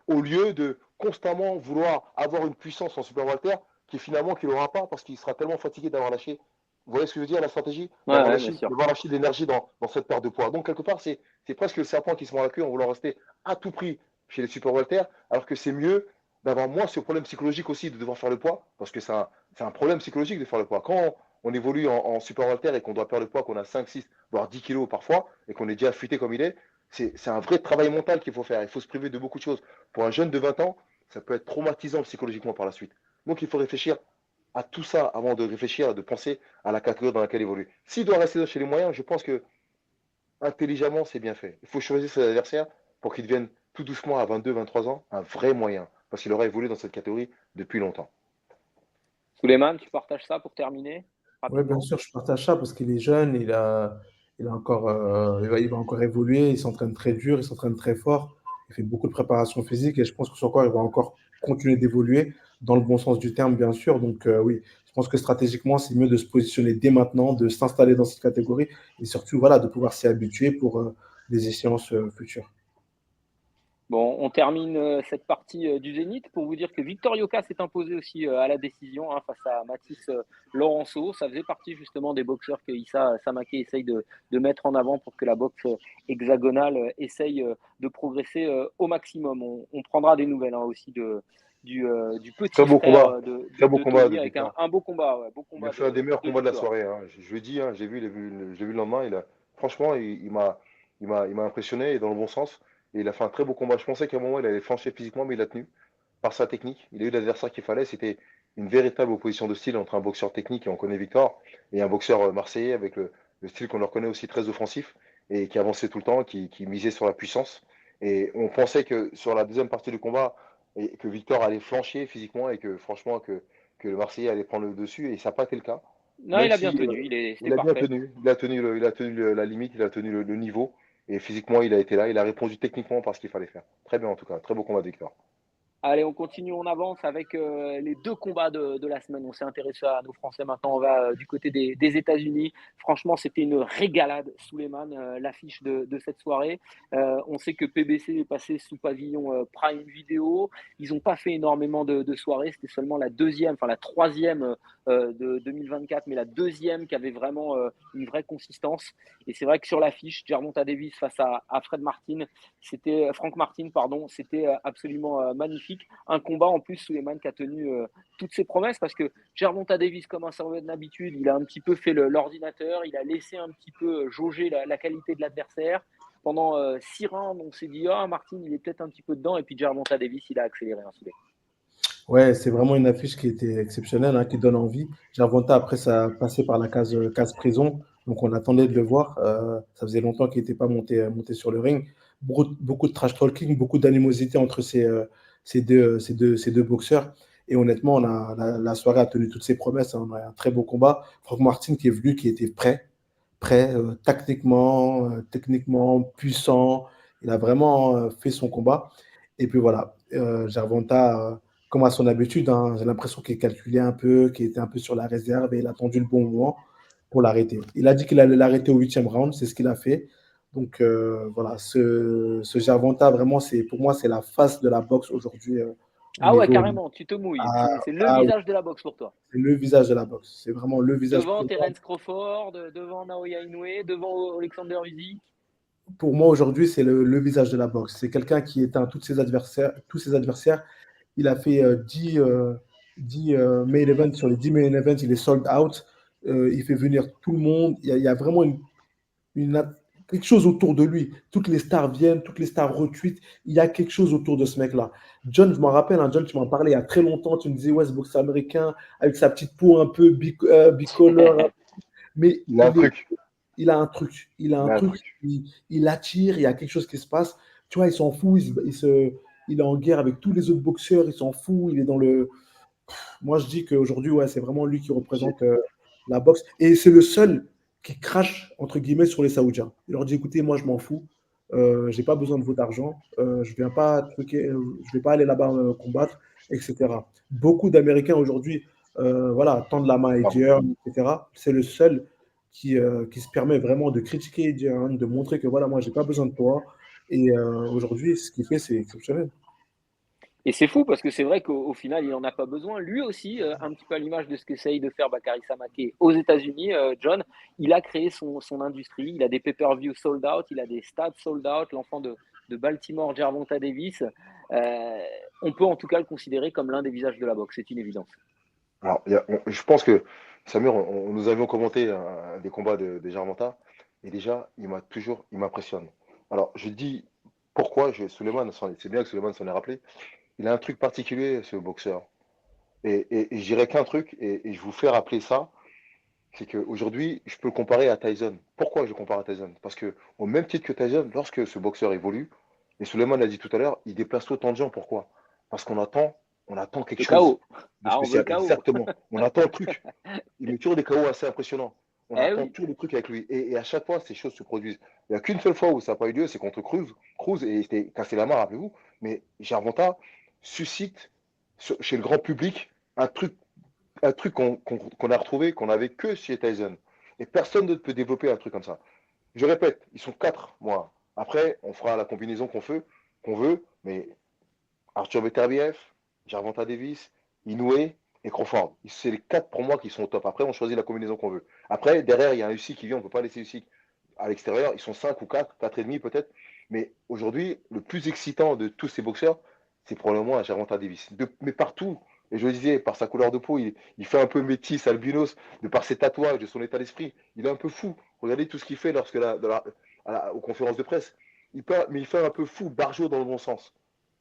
au lieu de constamment vouloir avoir une puissance en super Walter qui finalement qu'il n'aura pas parce qu'il sera tellement fatigué d'avoir lâché. Vous voyez ce que je veux dire, la stratégie d'avoir lâché de l'énergie dans cette perte de poids. Donc quelque part, c'est presque le serpent qui se mord la queue en voulant rester à tout prix chez les super Walter, alors que c'est mieux d'avoir moins ce problème psychologique aussi de devoir faire le poids, parce que c'est un problème psychologique de faire le poids. Quand on évolue en super Walter et qu'on doit perdre le poids, qu'on a 5, 6, voire 10 kilos parfois, et qu'on est déjà affûté comme il est, c'est un vrai travail mental qu'il faut faire. Il faut se priver de beaucoup de choses. Pour un jeune de 20 ans, ça peut être traumatisant psychologiquement par la suite. Donc il faut réfléchir à tout ça avant de réfléchir, de penser à la catégorie dans laquelle il évolue. S'il doit rester chez les moyens, je pense que intelligemment, c'est bien fait. Il faut choisir ses adversaires pour qu'ils deviennent tout doucement à 22, 23 ans un vrai moyen, parce qu'il aura évolué dans cette catégorie depuis longtemps. Souleymane, tu partages ça pour terminer Oui, bien rapidement? sûr, je partage ça parce qu'il est jeune, il va encore évoluer, il s'entraîne très dur, il s'entraîne très fort, il fait beaucoup de préparation physique et je pense que son corps, il va encore continuer d'évoluer dans le bon sens du terme, bien sûr. Donc, oui, je pense que stratégiquement, c'est mieux de se positionner dès maintenant, de s'installer dans cette catégorie et surtout, voilà, de pouvoir s'y habituer pour les échéances futures. Bon, on termine cette partie du Zénith pour vous dire que Victor Yoka s'est imposé aussi à la décision face à Mathis Laurenceau. Ça faisait partie justement des boxeurs que Issa Samake essaye de mettre en avant pour que la boxe hexagonale essaye de progresser au maximum. On prendra des nouvelles aussi du petit Très beau frère combat. Très beau de combat Tony de avec Victor. un beau combat, beau Il a combat fait un des meilleurs de combats de la Victor. soirée. Je le dis, j'ai vu le lendemain. Franchement, il m'a impressionné et dans le bon sens. Et il a fait un très beau combat. Je pensais qu'à un moment, il allait flancher physiquement, mais il a tenu par sa technique. Il a eu l'adversaire qu'il fallait. C'était une véritable opposition de style entre un boxeur technique, et on connaît Victor, et un boxeur marseillais avec le style qu'on leur connaît aussi très offensif et qui avançait tout le temps, qui misait sur la puissance. Et on pensait que sur la deuxième partie du combat, et que Victor allait flancher physiquement et que franchement, que le Marseillais allait prendre le dessus, et ça n'a pas été le cas. Non, Même il a bien si tenu, c'était il a bien parfait. tenu, la limite, il a tenu le niveau, et physiquement, il a été là, il a répondu techniquement par ce qu'il fallait faire. Très bien en tout cas, très beau combat de Victor. Allez, on continue, on avance avec les deux combats de la semaine. On s'est intéressé à nos Français, maintenant on va du côté des États-Unis. Franchement, c'était une régalade, Souleymane, l'affiche de cette soirée. On sait que PBC est passé sous pavillon Prime Video. Ils n'ont pas fait énormément de soirées, c'était seulement la deuxième, enfin la troisième de 2024, mais la deuxième qui avait vraiment une vraie consistance. Et c'est vrai que sur l'affiche, Gervonta Davis face à Fred Martin, c'était Frank Martin, pardon, c'était absolument magnifique. Un combat en plus, Souleymane qui a tenu toutes ses promesses parce que Gervonta Davis, comme un serveur d'habitude, il a un petit peu fait l'ordinateur, il a laissé un petit peu jauger la qualité de l'adversaire. Pendant 6 rounds, on s'est dit, Martin, il est peut-être un petit peu dedans, et puis Gervonta Davis, il a accéléré un soulevé. Ouais, c'est vraiment une affiche qui était exceptionnelle, hein, qui donne envie. Gervonta, après, ça a passé par la case prison, donc on attendait de le voir. Ça faisait longtemps qu'il n'était pas monté sur le ring. Beaucoup de trash talking, beaucoup d'animosité entre ces deux boxeurs. Et honnêtement, la soirée a tenu toutes ses promesses, hein. On a un très beau combat. Frank Martin qui est venu, qui était prêt techniquement, puissant. Il a vraiment fait son combat. Et puis voilà, Gervonta, comme à son habitude, hein, j'ai l'impression qu'il calculait un peu, qu'il était un peu sur la réserve et il a attendu le bon moment pour l'arrêter. Il a dit qu'il allait l'arrêter au 8e round, c'est ce qu'il a fait. Donc voilà, ce Gervonta, vraiment, pour moi, c'est la face de la boxe aujourd'hui au Ah ouais, niveau. carrément, tu te mouilles. Ah, C'est le ah oui, visage de la boxe pour toi. c'est le visage de la boxe. C'est vraiment le visage Devant pour moi. Terence Crawford, devant Naoya Inoue, devant Alexander Usyk. Pour moi, aujourd'hui, c'est le visage de la boxe. C'est quelqu'un qui éteint tous ses adversaires. Il a fait 10 main events. Sur les 10 main events, il est sold out. Il fait venir tout le monde. Il y a vraiment une- quelque chose autour de lui. Toutes les stars viennent, toutes les stars retweetent. Il y a quelque chose autour de ce mec-là. John, je m'en rappelle, hein, John, tu m'en parlais il y a très longtemps. Tu me disais, ouais, ce boxeur américain, avec sa petite peau un peu bicolore. Mais Il a un truc. il a un truc. Il a Il un a un truc. truc. Il attire. Il y a quelque chose qui se passe. Tu vois, il s'en fout. Il est en guerre avec tous les autres boxeurs. Il s'en fout. Il est dans le. Moi, je dis qu'aujourd'hui, ouais, c'est vraiment lui qui représente la boxe. Et c'est le seul qui crache, entre guillemets, sur les Saoudiens. Il leur dit, écoutez, moi, je m'en fous. J'ai pas besoin de votre argent. Je viens pas je vais pas aller là-bas combattre, etc. Beaucoup d'Américains aujourd'hui, voilà, tendent la main à Bravo. Eddie Hearn, etc. C'est le seul qui se permet vraiment de critiquer Eddie Hearn, de montrer que voilà, moi, j'ai pas besoin de toi. Et aujourd'hui, ce qu'il fait, c'est exceptionnel. Et c'est fou parce que c'est vrai qu'au final, il n'en a pas besoin. Lui aussi, un petit peu à l'image de ce qu'essaye de faire Bakary Samaké aux États-Unis, John, il a créé son industrie. Il a des pay-per-view sold out, il a des stades sold out. L'enfant de Baltimore, Gervonta Davis, on peut en tout cas le considérer comme l'un des visages de la boxe. C'est une évidence. Alors, je pense que Samir, nous avions commenté des combats de Gervonta, et déjà, il m'impressionne. Alors, je dis pourquoi, c'est bien que Suleiman s'en ait rappelé, il a un truc particulier, ce boxeur. Et je dirais qu'un truc, et je vous fais rappeler ça, c'est qu'aujourd'hui, je peux le comparer à Tyson. Pourquoi je le compare à Tyson? Parce que, au même titre que Tyson, lorsque ce boxeur évolue, et Suleiman l'a dit tout à l'heure, il déplace autant de gens. Pourquoi? Parce on attend quelque Le chose chaos. de Ah, on veut le spécial. chaos. Exactement. On attend le truc. Il met toujours des KO assez impressionnants. On Eh attend oui. toujours le truc avec lui. Et à chaque fois, ces choses se produisent. Il n'y a qu'une seule fois où ça n'a pas eu lieu, c'est contre Cruz. Cruz, et il s'était cassé la main, rappelez-vous. Mais Gervonta suscite chez le grand public un truc, qu'on a retrouvé, qu'on n'avait que chez Tyson. Et personne ne peut développer un truc comme ça. Je répète, ils sont quatre, moi. Après, on fera la combinaison qu'on veut, mais Arthur Beterbiev, Gervonta Davis, Inoue et Crawford. C'est les quatre pour moi qui sont au top. Après, on choisit la combinaison qu'on veut. Après, derrière, il y a un Usyk qui vient, on ne peut pas laisser Usyk à l'extérieur. Ils sont 5 ou 4, 4 et demi peut-être. Mais aujourd'hui, le plus excitant de tous ces boxeurs, c'est probablement un Gervonta Davis. Mais partout, et je le disais, par sa couleur de peau, il fait un peu métis, albinos, de par ses tatouages, de son état d'esprit. Il est un peu fou. Regardez tout ce qu'il fait aux conférences de presse. Mais il fait un peu fou, barjot dans le bon sens.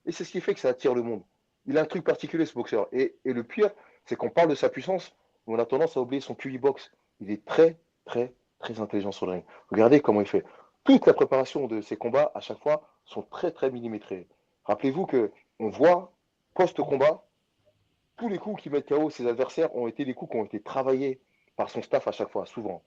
Et c'est ce qui fait que ça attire le monde. Il a un truc particulier, ce boxeur. Et le pire, c'est qu'on parle de sa puissance, mais on a tendance à oublier son QI box. Il est très, très, très intelligent sur le ring. Regardez comment il fait. Toute la préparation de ses combats, à chaque fois, sont très, très millimétrés. Rappelez-vous que on voit, post-combat, tous les coups qui mettent KO ses adversaires ont été des coups qui ont été travaillés par son staff à chaque fois, souvent.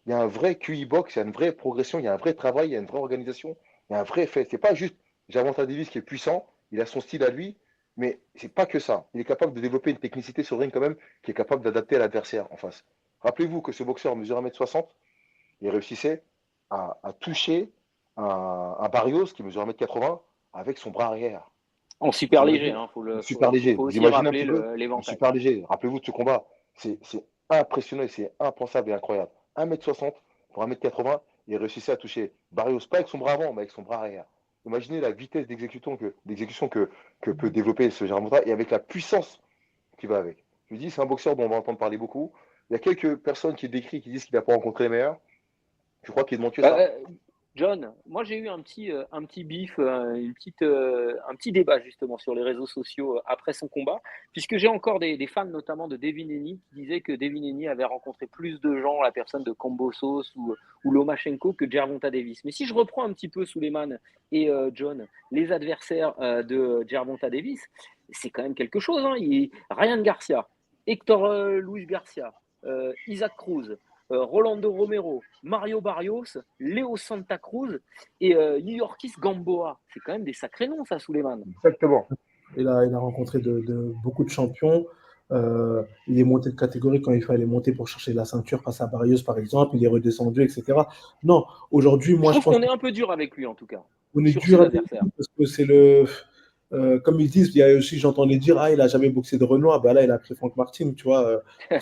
Il y a un vrai QI box, il y a une vraie progression, il y a un vrai travail, il y a une vraie organisation, il y a un vrai fait. C'est pas juste Gervonta Davis qui est puissant, il a son style à lui, mais c'est pas que ça. Il est capable de développer une technicité sur le ring quand même, qui est capable d'adapter à l'adversaire en face. Rappelez-vous que ce boxeur mesure 1m60, il réussissait à toucher un Barrios qui mesure 1m80 avec son bras arrière. En Vous super léger, imaginez hein, super léger. faut Vous aussi imaginez un rappeler petit peu un l'éventail. super léger. Rappelez-vous de ce combat. C'est impressionnant et c'est impensable et incroyable. 1m60 pour 1m80, il réussissait à toucher Barrios, pas avec son bras avant, mais avec son bras arrière. Imaginez la vitesse d'exécution que peut développer ce Gervonta et avec la puissance qui va avec. Je vous dis, c'est un boxeur dont on va entendre parler beaucoup. Il y a quelques personnes qui décrivent, qui disent qu'il n'a pas rencontré les meilleurs. Je crois qu'il demande que ça. Euh, John, moi j'ai eu un petit bif, un petit débat justement sur les réseaux sociaux après son combat, puisque j'ai encore des fans notamment de Devin Haney qui disaient que Devin Haney avait rencontré plus de gens, la personne de Kambosos ou Lomachenko que Gervonta Davis. Mais si je reprends un petit peu Suleiman et John, les adversaires de Gervonta Davis, c'est quand même quelque chose. Hein. Ryan Garcia, Hector Luis Garcia, Isaac Cruz, Rolando Romero, Mario Barrios, Léo Santa Cruz et Yorkis Gamboa. C'est quand même des sacrés noms, ça, Suleiman. Exactement. Il a rencontré beaucoup de champions. Il est monté de catégorie quand il fallait monter pour chercher la ceinture face à Barrios, par exemple. Il est redescendu, etc. Non, aujourd'hui, Je moi, je trouve pense qu'on est un peu dur avec lui, en tout cas, qu'on est sur dur ses avec adversaires. lui parce que c'est le. Comme ils disent, il y a aussi, j'entendais dire, ah, il a jamais boxé de Renoir. Bah là, il a pris Franck Martin, tu vois. Tu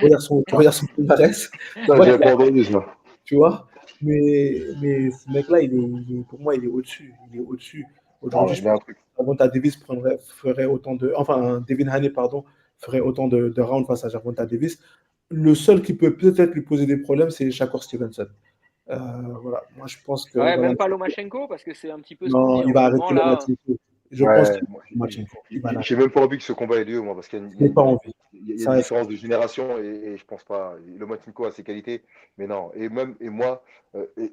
regardes son palmarès, tu Ça, vois, j'ai pas entendu ça. tu vois. Mais ce mec-là, pour moi, il est au-dessus. Il est au-dessus. Ah Aujourd'hui, ouais, je il y a pense un que truc. Gervonta Davis ferait autant de. Enfin, Devin Haney, pardon, ferait autant de rounds face à Gervonta Davis. Le seul qui peut peut-être lui poser des problèmes, c'est Shakur Stevenson. Voilà. Moi, je pense que Ouais, voilà. même pas Lomachenko, parce que c'est un petit peu ce qu'on Non, dit il en va ce moment arrêter là. Lomachenko. Je pense Ouais, qu'il moi, va Lomachenko. Il va j'ai l'arrêter. même pas envie que ce combat ait lieu, moi, parce qu'il y a Je n'ai pas envie. il y a une Ça, différence de génération et je pense pas. Lomachenko a ses qualités, mais non. Et moi,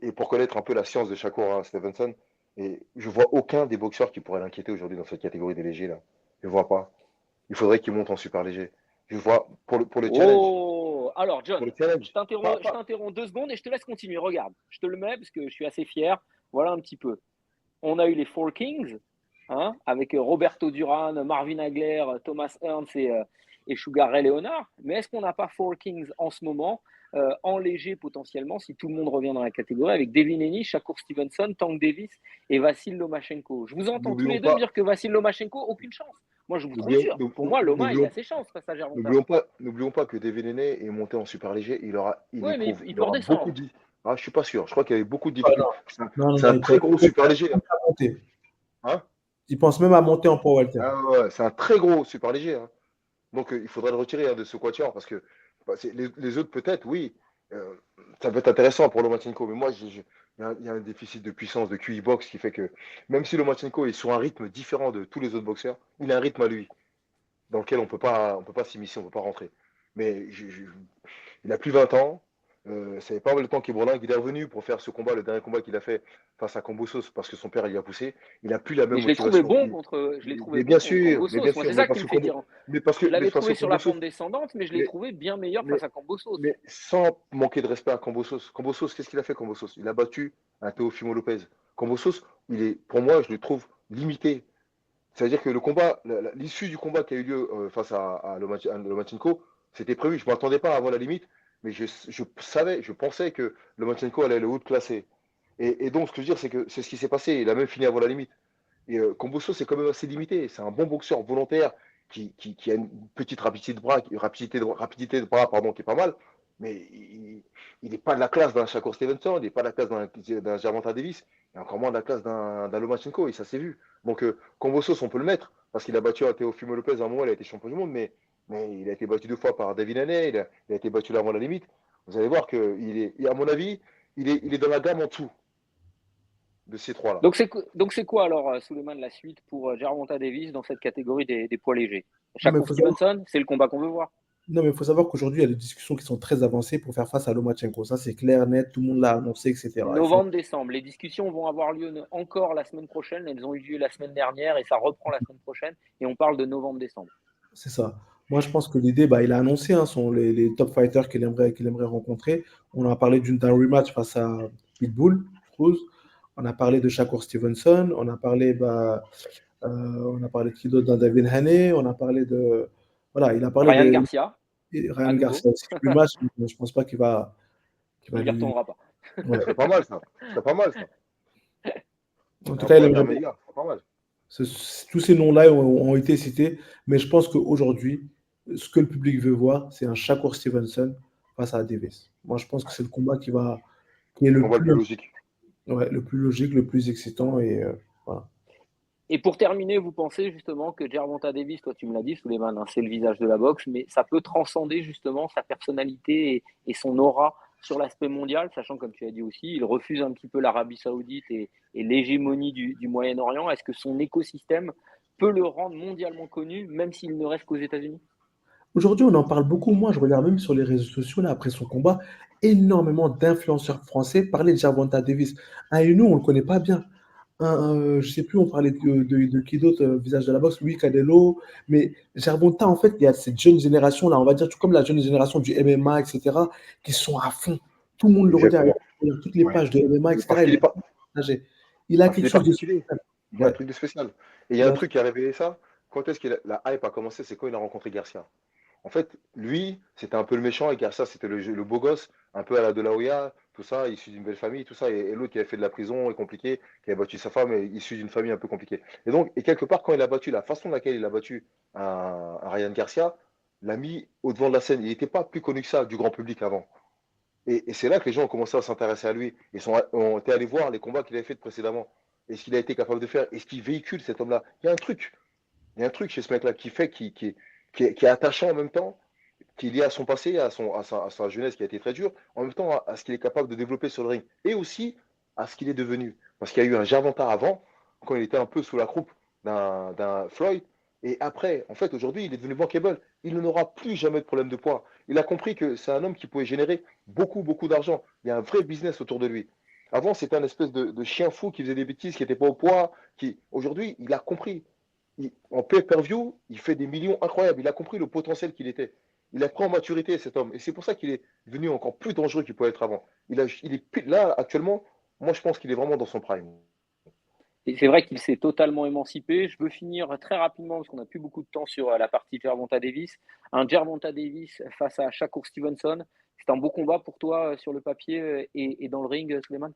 et pour connaître un peu la science de Shakur Stevenson, et je vois aucun des boxeurs qui pourrait l'inquiéter aujourd'hui dans cette catégorie des légers là. Je vois pas. Il faudrait qu'il monte en super léger. Je vois pour le challenge. Oh, alors Pour John, le challenge. je t'interromps 2 secondes et je te laisse continuer. Regarde, je te le mets parce que je suis assez fier. Voilà un petit peu. On a eu les Four Kings, hein, avec Roberto Duran, Marvin Hagler, Thomas Ernst et Sugar Ray Leonard. Mais est-ce qu'on n'a pas Four Kings en ce moment, en léger potentiellement, si tout le monde revient dans la catégorie, avec Devin Haney, Shakur Stevenson, Tank Davis et Vassil Lomachenko. Je vous entends tous N'oublions les deux pas, dire que Vassil Lomachenko, aucune chance. Moi, je vous n'oublions, conjure. Pour moi, Loma, il n'oublions a ses chances face à Gervonta. N'oublions pas que Devin Haney est monté en super léger. Oui, mais il Il peut aura beaucoup redescendre. de. Ah, je suis pas sûr. Je crois qu'il y avait beaucoup de ah, difficultés. non, non, non, C'est un non, très gros il super léger, hein. pense à monter. Hein. Il pense même à monter en poids Walter. Ah ouais, c'est un très gros super léger, hein. Donc il faudrait le retirer, hein, de ce quatuor parce que bah, les autres peut-être, oui, euh, ça peut être intéressant pour Lomachenko, mais moi il y a un déficit de puissance de QI box qui fait que même si Lomachenko est sur un rythme différent de tous les autres boxeurs, il a un rythme à lui dans lequel on peut pas s'immiscer, on peut pas rentrer. Mais il a plus 20 ans. Ça fait pas mal de temps qu'il bourlingue. Il est revenu pour faire ce combat, le dernier combat qu'il a fait face à Kambosos, parce que son père il a poussé. Il a plus la même Mais je l'ai trouvé motivation. bon contre, je l'ai trouvé Mais bon bien contre sûr, mais bien Kambosos. Moi, sûr, c'est ça qui me fait dire. Je mais l'avais parce que trouvé sur la Kambosos, pente descendante, mais je l'ai mais, trouvé bien meilleur mais, face à Kambosos. mais sans manquer de respect à Kambosos. Kambosos, qu'est-ce qu'il a fait, Kambosos? Il a battu un Teofimo Lopez. Kambosos, pour moi, je le trouve limité. C'est-à-dire que le combat, l'issue du combat qui a eu lieu face à Lomachenko, c'était prévu. Je ne m'attendais pas à avoir la limite, mais je pensais que Lomachenko allait le haut classé. Et donc, ce que je veux dire, c'est que c'est ce qui s'est passé. Il a même fini avant la limite. Et Combosso, c'est quand même assez limité. C'est un bon boxeur volontaire qui a une petite rapidité de bras pardon, qui est pas mal. Mais il n'est pas de la classe d'un Shakur Stevenson, il n'est pas de la classe d'un Gervonta Davis, et encore moins de la classe d'un Lomachenko, et ça s'est vu. Donc, Combosos, on peut le mettre, parce qu'il a battu un Teofimo Lopez à un moment, il a été champion du monde, mais il a été battu 2 fois par David Haney, il a été battu là avant la limite. Vous allez voir à mon avis, il est dans la gamme en dessous de ces trois-là. Donc c'est quoi alors, Souleymane, la suite pour Gervonta Davis dans cette catégorie des poids légers? Non, mais il Shakur faut savoir, Stevenson, c'est le combat qu'on veut voir. non, mais faut savoir qu'aujourd'hui, il y a des discussions qui sont très avancées pour faire face à Lomachenko. Ça, c'est clair, net, tout le monde l'a annoncé, etc. Novembre-décembre. Les discussions vont avoir lieu encore la semaine prochaine. Elles ont eu lieu la semaine dernière et ça reprend la semaine prochaine. Et on parle de novembre-décembre. C'est ça. Moi, je pense que l'idée, bah, il a annoncé les top fighters qu'il aimerait rencontrer. On a parlé d'un rematch face à Pitbull, Cruz. On a parlé de Shakur Stevenson. On a parlé de qui d'autre? D'un David Haney. On a parlé de. Voilà, il a parlé Ryan de Garcia, à Ryan nouveau. Garcia aussi. Rematch, mais je pense pas qu'il va Il n'y lui. retournera pas. Ouais. Ce serait pas mal, ça. Ce serait pas mal, ça. En tout Un cas, il point aimerait bien. intermédiaire, ce serait pas mal. Tous ces noms-là ont été cités, mais je pense qu'aujourd'hui, ce que le public veut voir, c'est un Shakur Stevenson face à Davis. Moi, je pense que c'est le combat qui est C'est le le combat le plus plus, logique. ouais, le plus logique, le plus excitant. Et voilà. Et pour terminer, vous pensez justement que Gervonta Davis, toi tu me l'as dit, Souleymane, hein, c'est le visage de la boxe, mais ça peut transcender justement sa personnalité et son aura sur l'aspect mondial, sachant comme tu as dit aussi, il refuse un petit peu l'Arabie Saoudite et l'hégémonie du Moyen-Orient. Est-ce que son écosystème peut le rendre mondialement connu, même s'il ne reste qu'aux États-Unis? Aujourd'hui, on en parle beaucoup. Moi, je regarde même sur les réseaux sociaux, là, après son combat, énormément d'influenceurs français parlaient de Gervonta Davis. Et nous, on ne le connaît pas bien. Je sais plus, on parlait de qui d'autre, visage de la boxe, Louis Canelo, mais Gervonta, en fait, il y a cette jeune génération-là, on va dire, tout comme la jeune génération du MMA, etc., qui sont à fond. Tout le monde le regarde, Exactement. il regarde toutes les Ouais. pages de MMA, Parce etc., qu'il est pas, il a parce qu'il quelque est chose de particulier. spécial. Il y a un Ouais, truc de spécial. Et il y a il un a- truc qui a révélé ça, quand est-ce que la hype a commencé? C'est quand il a rencontré Garcia. En fait, lui, c'était un peu le méchant et Garcia, c'était le beau gosse, un peu à la De La Hoya, tout ça, issu d'une belle famille, tout ça. Et l'autre qui avait fait de la prison et compliqué, qui a battu sa femme, et issu d'une famille un peu compliquée. Et donc, et quelque part, quand il a battu, la façon de laquelle il a battu un Ryan Garcia, l'a mis au devant de la scène. Il n'était pas plus connu que ça du grand public avant. Et c'est là que les gens ont commencé à s'intéresser à lui. Ils ont été allés voir les combats qu'il avait fait précédemment. Et ce qu'il a été capable de faire. Et ce qu'il véhicule, cet homme-là. Il y a un truc. Il y a un truc chez ce mec-là qui fait, qui est attachant en même temps, qui est lié à son passé, à sa jeunesse qui a été très dure, en même temps à ce qu'il est capable de développer sur le ring. Et aussi à ce qu'il est devenu. Parce qu'il y a eu un Gervonta avant, quand il était un peu sous la croupe d'un Floyd. Et après, en fait, aujourd'hui, il est devenu bankable. Il n'aura plus jamais de problème de poids. Il a compris que c'est un homme qui pouvait générer beaucoup, beaucoup d'argent. Il y a un vrai business autour de lui. Avant, c'était un espèce de chien fou qui faisait des bêtises, qui n'était pas au poids. Aujourd'hui, il a compris. En pay-per-view, il fait des millions incroyables. Il a compris le potentiel qu'il était. Il a pris en maturité, cet homme. Et c'est pour ça qu'il est devenu encore plus dangereux qu'il pouvait être avant. Il est là, actuellement, moi, je pense qu'il est vraiment dans son prime. Et c'est vrai qu'il s'est totalement émancipé. Je veux finir très rapidement, parce qu'on n'a plus beaucoup de temps sur la partie Gervonta Davis. Un Gervonta Davis face à Shakur Stevenson, c'est un beau combat pour toi sur le papier et dans le ring, Suleiman?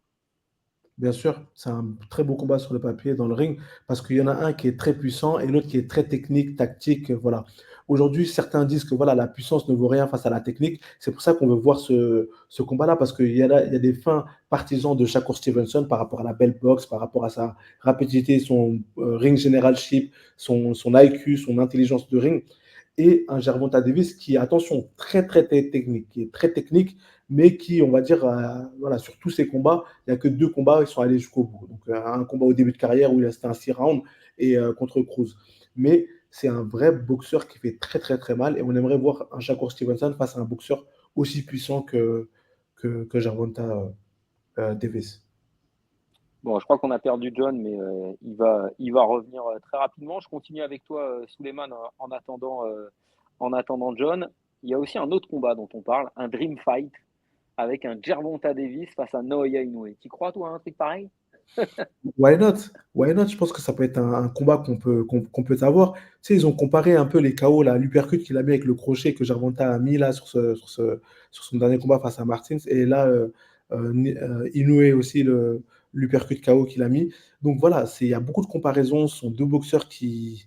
Bien sûr, c'est un très beau combat sur le papier, dans le ring, parce qu'il y en a un qui est très puissant et l'autre qui est très technique, tactique. Voilà. Aujourd'hui, certains disent que voilà, la puissance ne vaut rien face à la technique. C'est pour ça qu'on veut voir ce combat-là, parce qu'il y a des fins partisans de Shakur Stevenson par rapport à la belle boxe, par rapport à sa rapidité, son ring generalship, son IQ, son intelligence de ring. Et un Gervonta Davis qui, attention, très technique, qui est très technique, mais qui, on va dire, voilà, sur tous ces combats, il n'y a que 2 combats, ils sont allés jusqu'au bout. Donc, un combat au début de carrière où c'était un 6 rounds et contre Cruz. Mais c'est un vrai boxeur qui fait très mal et on aimerait voir un Shakur Stevenson face à un boxeur aussi puissant que Gervonta Davis. Bon, je crois qu'on a perdu John, mais il va revenir très rapidement. Je continue avec toi, Suleiman, en attendant John. Il y a aussi un autre combat dont on parle, un Dream Fight avec un Gervonta Davis face à Naoya Inoue. Tu crois, toi, à un truc pareil? Why not? Why not? Je pense que ça peut être un combat qu'on peut avoir. Tu sais, ils ont comparé un peu les KO, là, l'uppercut qu'il a mis avec le crochet que Gervonta a mis là sur son dernier combat face à Martins. Et là, Inoue aussi, l'uppercut KO qu'il a mis. Donc voilà, il y a beaucoup de comparaisons. Ce sont 2 boxeurs qui,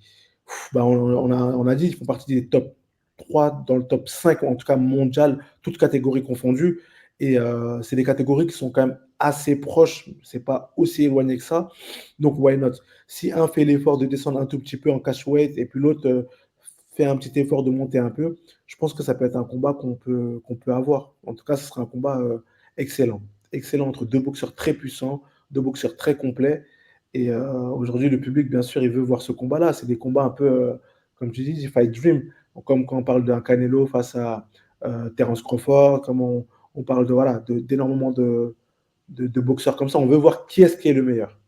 bah, on a dit, ils font partie des top 3 dans le top 5, en tout cas mondial, toutes catégories confondues. Et c'est des catégories qui sont quand même assez proches, c'est pas aussi éloigné que ça. Donc, why not? Si un fait l'effort de descendre un tout petit peu en cash weight et puis l'autre fait un petit effort de monter un peu, je pense que ça peut être un combat qu'on peut avoir. En tout cas, ce sera un combat excellent. Excellent entre 2 boxeurs très puissants, 2 boxeurs très complets. Et aujourd'hui, le public, bien sûr, il veut voir ce combat-là. C'est des combats un peu, comme tu dis, fight dream. Comme quand on parle d'un Canelo face à Terence Crawford, comme on parle voilà, d'énormément de boxeurs comme ça. On veut voir qui est-ce qui est le meilleur.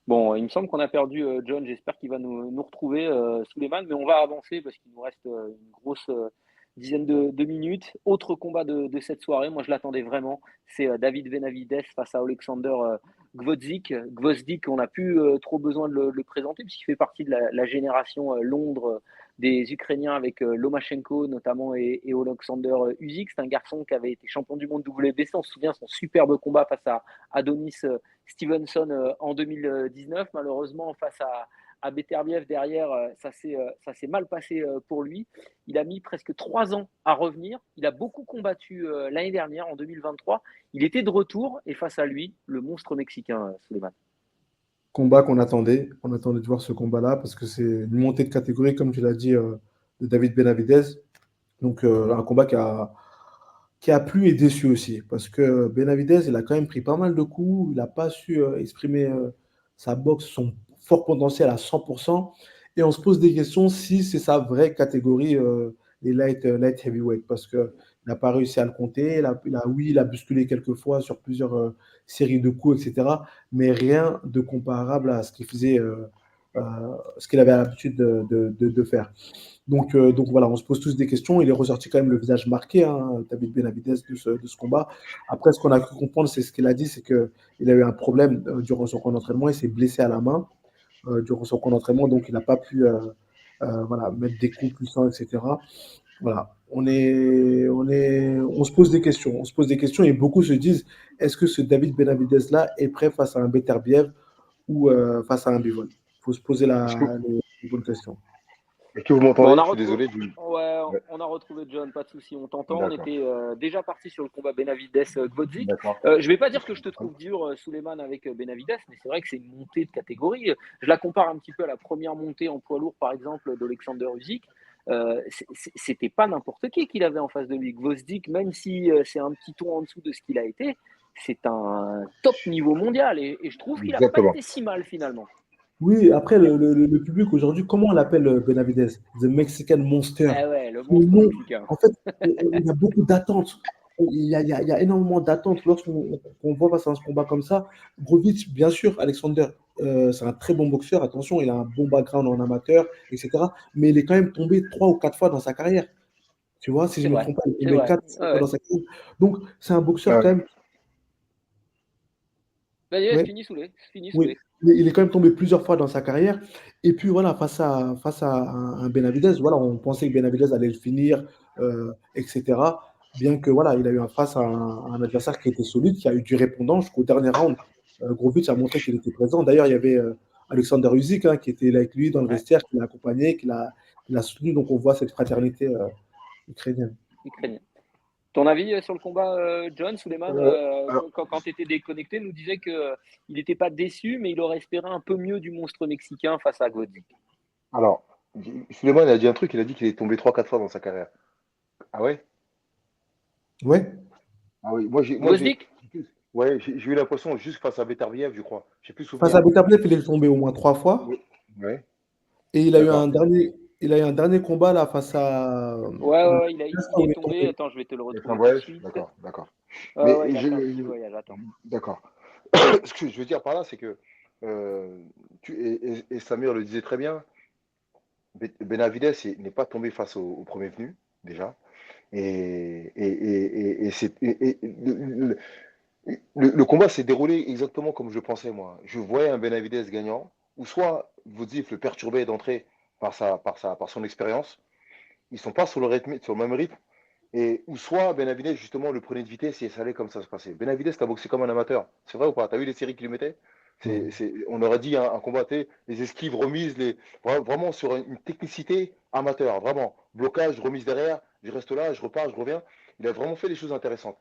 Bon, il me semble qu'on a perdu John. J'espère qu'il va nous retrouver, Suleiman, mais on va avancer parce qu'il nous reste une grosse dizaine de minutes. Autre combat de cette soirée, moi je l'attendais vraiment, c'est David Benavidez face à Alexander Gvozdyk. Gvozdyk, on n'a plus trop besoin de le présenter puisqu'il fait partie de la génération Londres des Ukrainiens avec Lomachenko notamment et Alexander Usyk. C'est un garçon qui avait été champion du monde WBC. On se souvient son superbe combat face à Adonis Stevenson en 2019. Malheureusement, face à Beterbiev derrière, ça s'est mal passé pour lui. Il a mis presque 3 ans à revenir. Il a beaucoup combattu l'année dernière, en 2023. Il était de retour et face à lui, le monstre mexicain, Suleiman. Combat qu'on attendait. On attendait de voir ce combat-là parce que c'est une montée de catégorie, comme tu l'as dit, de David Benavidez. Donc, un combat qui a plu et déçu aussi. Parce que Benavidez, il a quand même pris pas mal de coups. Il n'a pas su exprimer sa boxe, son fort potentiel à 100%. Et on se pose des questions si c'est sa vraie catégorie, les light heavyweight. Parce qu'il n'a pas réussi à le compter. Oui, il a bousculé quelques fois sur plusieurs séries de coups, etc. Mais rien de comparable à ce qu'il faisait, ce qu'il avait l'habitude de faire. Donc voilà, on se pose tous des questions. Il est ressorti quand même le visage marqué, hein, David Benavidez, de ce combat. Après, ce qu'on a pu comprendre, c'est ce qu'il a dit, c'est qu'il a eu un problème durant son camp d'entraînement. Il s'est blessé à la main. durant son camp d'entraînement, donc il n'a pas pu voilà, mettre des coups puissants, etc. Voilà, on se pose des questions. On se pose des questions et beaucoup se disent, est-ce que ce David Benavidez-là est prêt face à un Beterbiev ou face à un Bivol? Il faut se poser Est-ce que, les bonnes questions. est-ce que vous Bon, m'entendez? Je suis désolé. ouais, Ouais, on a retrouvé John, pas de souci, on t'entend. On d'accord. était déjà parti sur le combat Benavidez-Gvozdyk. D'accord. Je vais pas dire que je te trouve dur, Souleymane, avec Benavidez, mais c'est vrai que c'est une montée de catégorie. Je la compare un petit peu à la première montée en poids lourd, par exemple, d'Alexander Usyk. C'était pas n'importe qui qu'il avait en face de lui. Gvozdyk, même si c'est un petit ton en dessous de ce qu'il a été, c'est un top niveau mondial. Et je trouve qu'il a pas Exactement. été si mal finalement. Oui, après, le public aujourd'hui, comment on l'appelle Benavidez? The Mexican Monster. Eh ouais, le Son monstre nom, mexicain. en fait, il y a beaucoup d'attentes. Il y a énormément d'attentes lorsqu'on voit face à un combat comme ça. Grovitch, bien sûr, Alexander, c'est un très bon boxeur. Attention, il a un bon background en amateur, etc. Mais il est quand même tombé 3 ou 4 fois dans sa carrière. Tu vois, si je C'est ne me vrai, trompe pas, il est c'est tombé vrai. 4 5 fois Ouais. dans sa carrière. Donc, c'est un boxeur Ouais. quand même. Vas-y, Ouais. finis Oui, Soulé. mais il est quand même tombé plusieurs fois dans sa carrière. Et puis voilà, face à un Benavidez, voilà, on pensait que Benavidez allait le finir, etc. Bien que voilà, il a eu en face un adversaire qui était solide, qui a eu du répondant jusqu'au dernier round. Grovitch a montré qu'il était présent. D'ailleurs, il y avait Alexander Usyk qui était là avec lui dans le Ouais, vestiaire, qui l'a accompagné, qui l'a soutenu. Donc on voit cette fraternité ukrainienne. ukrainien. Ton avis sur le combat, John Souleymane, Alors, quand tu étais déconnecté, nous disait que il n'était pas déçu, mais il aurait espéré un peu mieux du monstre mexicain face à Gvozdyk. alors, Suleiman a dit un truc, il a dit qu'il est tombé 3 4 fois dans sa carrière. Ah ouais? Ouais. Ah oui, Gvozdyk? ouais, j'ai eu l'impression juste face à Beterbiev, je crois. J'ai plus Face souvenir. à Beterbiev, il est tombé au moins 3 fois. Oui. Ouais, Et d'accord. il a eu un dernier combat là face à Ouais, il où est il est tombé. tombé. Attends, je vais te le Il a fait un retrouver tout de voyage? suite. D'accord, d'accord. Ouais, Mais il a fait un petit je. voyage. Attends. D'accord. Ce que je veux dire par là, c'est que, euh, et Samir le disait très bien, Benavidez n'est pas tombé face au premier venu, déjà. Le combat s'est déroulé exactement comme je pensais, moi. Je voyais un Benavidez gagnant, ou soit Voudzif le perturbait d'entrée par son expérience. Ils sont pas sur le même rythme. Ou soit Benavidez, justement, le prenait de vitesse et ça allait comme ça se passait. Benavidez, t'as boxé comme un amateur. C'est vrai ou pas? T'as vu les séries qu'il lui mettait? Ouais. On aurait dit un combat, les esquives, remises, vraiment sur une technicité amateur. Vraiment. Blocage, remise derrière, je reste là, je repars, je reviens. Il a vraiment fait des choses intéressantes.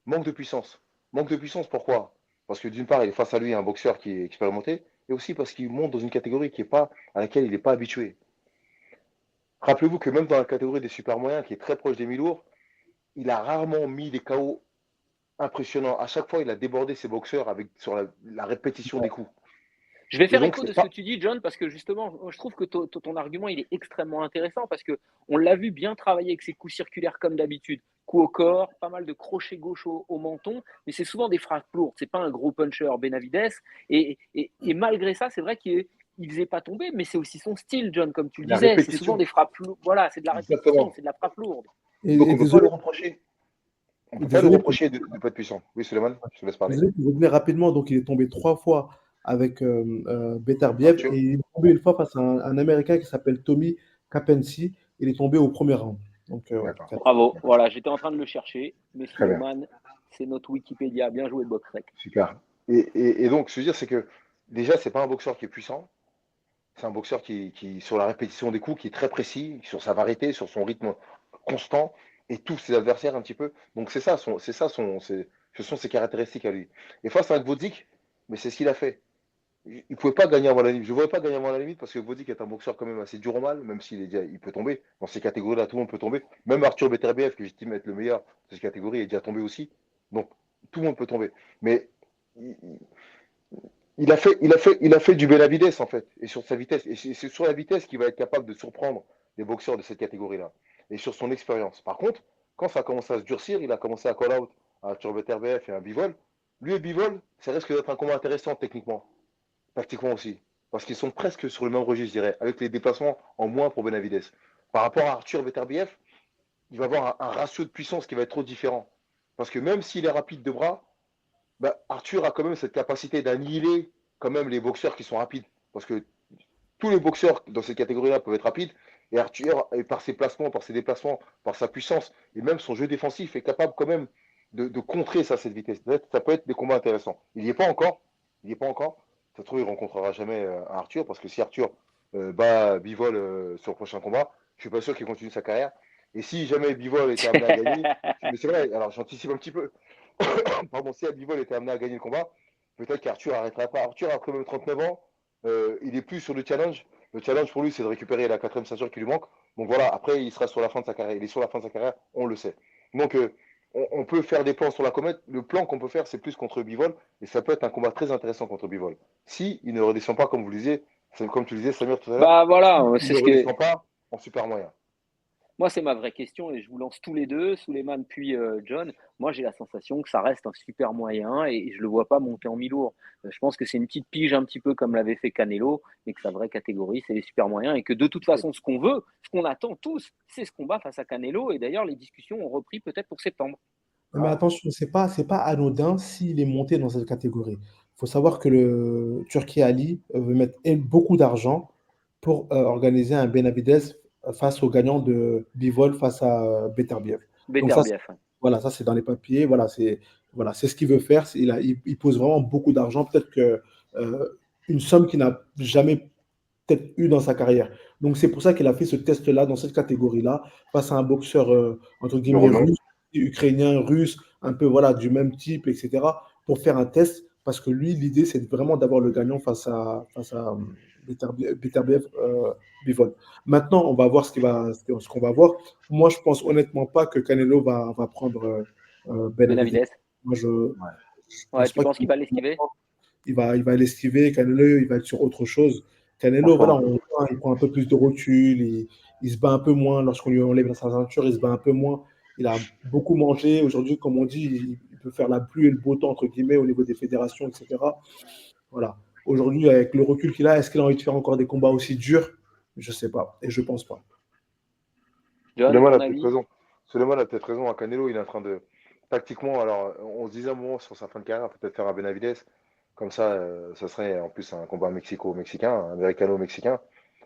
Manque de puissance. Manque de puissance, pourquoi? Parce que d'une part, il est face à lui un boxeur qui est expérimenté, et aussi parce qu'il monte dans une catégorie à laquelle il n'est pas habitué. Rappelez-vous que même dans la catégorie des super moyens, qui est très proche des mi-lourds, il a rarement mis des KO impressionnants. À chaque fois, il a débordé ses boxeurs sur la répétition des coups. Je vais Et faire donc, écho c'est de ce que pas. tu dis, John, parce que justement, je trouve que ton argument il est extrêmement intéressant parce que on l'a vu bien travailler avec ses coups circulaires comme d'habitude, coups au corps, pas mal de crochets gauche au menton, mais c'est souvent des frappes lourdes. C'est pas un gros puncher Benavidez, et malgré ça, c'est vrai qu'il faisait pas tomber, mais c'est aussi son style, John, comme tu le La disais. C'est souvent répétition. des frappes lourdes. Voilà, c'est de la répétition, Exactement. c'est de la frappe lourde. Donc, Et on ne peut pas le désolé, reprocher. On ne peut pas le désolé, reprocher de ne pas être puissant. Oui, Suleiman, je te laisse parler. désolé pour revenir rapidement. Donc, il est tombé 3 fois avec Beterbiev Arthur. et il est tombé une fois face à un Américain qui s'appelle Tommy Kapensi. Il est tombé au premier round. Donc, ouais. D'accord. Bravo. Voilà, j'étais en train de le chercher, mais Très bien. Suleiman, c'est notre Wikipédia. Bien joué, Boxrec. Super. Et donc, ce que je veux dire, c'est que déjà, c'est pas un boxeur qui est puissant. C'est un boxeur sur la répétition des coups, qui est très précis, sur sa variété, sur son rythme constant, et tous ses adversaires un petit peu. Donc, ce sont ses caractéristiques à lui. Et face à un Gvozdyk, mais c'est ce qu'il a fait. Il ne pouvait pas gagner avant la limite. Je ne voulais pas gagner avant la limite parce que Gvozdyk est un boxeur quand même assez dur au mal, même il peut tomber. Dans ces catégories-là, tout le monde peut tomber. Même Arthur Beterbiev, que j'estime être le meilleur de cette catégorie, est déjà tombé aussi. Donc, tout le monde peut tomber. Mais il, il a fait du Benavidez en fait, et sur sa vitesse. Et c'est sur la vitesse qu'il va être capable de surprendre les boxeurs de cette catégorie-là, et sur son expérience. Par contre, quand ça a commencé à se durcir, il a commencé à call out à Arthur Beterbiev et à Bivol. Lui et Bivol, ça risque d'être un combat intéressant techniquement, tactiquement aussi, parce qu'ils sont presque sur le même registre, je dirais, avec les déplacements en moins pour Benavidez. Par rapport à Arthur Beterbiev, il va avoir un ratio de puissance qui va être trop différent. Parce que même s'il est rapide de bras, bah, Arthur a quand même cette capacité d'annihiler quand même les boxeurs qui sont rapides. Parce que tous les boxeurs dans cette catégorie-là peuvent être rapides. Et Arthur, par ses placements, par ses déplacements, par sa puissance et même son jeu défensif, est capable quand même de contrer ça, cette vitesse. Ça peut être des combats intéressants. Il n'y est pas encore. Il n'y est pas encore. Ça se trouve, il ne rencontrera jamais un Arthur, parce que si Arthur bat Bivol sur le prochain combat, je ne suis pas sûr qu'il continue sa carrière. Et si jamais Bivol était amené à gagner, mais c'est vrai, alors j'anticipe un petit peu. Pardon, si Bivol était amené à gagner le combat, peut-être qu'Arthur n'arrêtera pas. Arthur a quand même 39 ans, il est plus sur le challenge. Le challenge pour lui, c'est de récupérer la 4e ceinture qui lui manque. Donc voilà, après, il sera sur la fin de sa carrière. Il est sur la fin de sa carrière, on le sait. Donc on peut faire des plans sur la comète. Le plan qu'on peut faire, c'est plus contre Bivol. Et ça peut être un combat très intéressant contre Bivol. Si il ne redescend pas, comme vous le disiez, comme tu le disais, Samir, tout à l'heure, Bah voilà, il c'est ne ce que. redescend pas en super moyen. Moi, c'est ma vraie question et je vous lance tous les deux, Souleymane puis John. Moi, j'ai la sensation que ça reste un super moyen et je ne le vois pas monter en mi-lourd. Je pense que c'est une petite pige un petit peu comme l'avait fait Canelo et que sa vraie catégorie, c'est les super moyens et que de toute façon, ce qu'on veut, ce qu'on attend tous, c'est ce combat face à Canelo. Et d'ailleurs, les discussions ont repris peut-être pour septembre. Mais attention, c'est pas anodin s'il est monté dans cette catégorie. Il faut savoir que le Turki Ali veut mettre beaucoup d'argent pour organiser un Benavidez face au gagnant de Bivol face à Beterbiev. Donc ça, Beterbiev. voilà, ça c'est dans les papiers. Voilà, c'est ce qu'il veut faire. Il pose vraiment beaucoup d'argent. Peut-être que une somme qu'il n'a jamais peut-être eu dans sa carrière. Donc c'est pour ça qu'il a fait ce test-là dans cette catégorie-là face à un boxeur entre Le guillemets renom. russe, ukrainien, russe, un peu voilà du même type, etc. pour faire un test parce que lui l'idée c'est vraiment d'avoir le gagnant face à Beterbiev Bivol. Maintenant on va voir ce qu'on va voir. Moi je pense honnêtement pas que Canelo va prendre Benavidez. Benavidez. Moi Ouais. je Ouais, pense tu pas penses qu'il qu'il va l'esquiver? il va l'esquiver. Canelo, il va être sur autre chose. Canelo, voilà, Enfin, on voit, il prend un peu plus de recul, il se bat un peu moins lorsqu'on lui enlève sa ceinture, il se bat un peu moins. Il a beaucoup mangé. Aujourd'hui, comme on dit, il peut faire la pluie et le beau temps, entre guillemets, au niveau des fédérations, etc. Voilà. Aujourd'hui, avec le recul qu'il a, est-ce qu'il a envie de faire encore des combats aussi durs? Je ne sais pas. Et je ne pense pas. John, Suleiman ton a peut-être avis? raison. Suleiman a peut-être raison. À Canelo, il est en train de. Tactiquement, alors, on se disait un moment sur sa fin de carrière, peut-être faire un Benavidez. Comme ça serait en plus un combat mexico-mexicain, un américano-mexicain.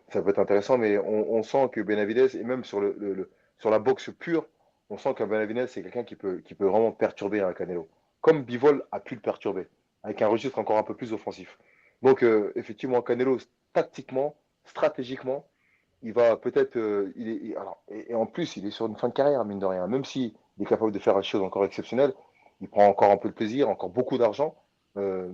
Ça peut être intéressant, mais on sent que Benavidez, et même sur la boxe pure, on sent qu'un Benavidez, c'est quelqu'un qui peut vraiment perturber un Canelo. Comme Bivol a pu le perturber, avec un registre encore un peu plus offensif. Donc, effectivement, Canelo, tactiquement, stratégiquement, il va peut-être. Alors, et en plus, il est sur une fin de carrière, mine de rien. Même s'il est capable de faire des choses encore exceptionnelles, il prend encore un peu de plaisir, encore beaucoup d'argent. Euh,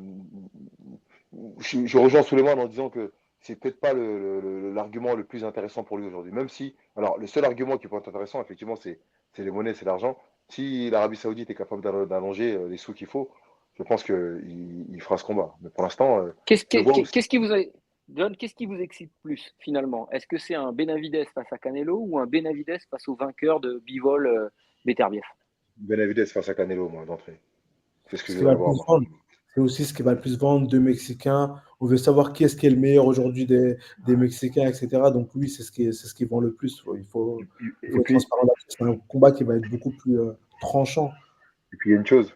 je rejoins Souleymane en disant que c'est peut-être pas l'argument le plus intéressant pour lui aujourd'hui. Même si, alors, le seul argument qui peut être intéressant, effectivement, c'est les monnaies, c'est l'argent. Si l'Arabie Saoudite est capable d'allonger les sous qu'il faut, je pense qu'il fera ce combat. Mais pour l'instant, Qu'est-ce je vois qu'est- aussi qu'est-ce qui vous a... John, qu'est-ce qui vous excite plus finalement? Est-ce que c'est un Benavidez face à Canelo ou un Benavidez face au vainqueur de Bivol Beterbiev? Benavidez face à Canelo, moi, d'entrée. C'est ce que Ce je qui va voudrais le voir, plus moi. vendre, c'est aussi ce qui va le plus vendre de Mexicains. On veut savoir qui est-ce qui est le meilleur aujourd'hui des Mexicains, etc. Donc oui, c'est ce qui vend le plus. Il faut Et être puis, transparent là-dessus. C'est un combat qui va être beaucoup plus tranchant. et puis, il y a une chose,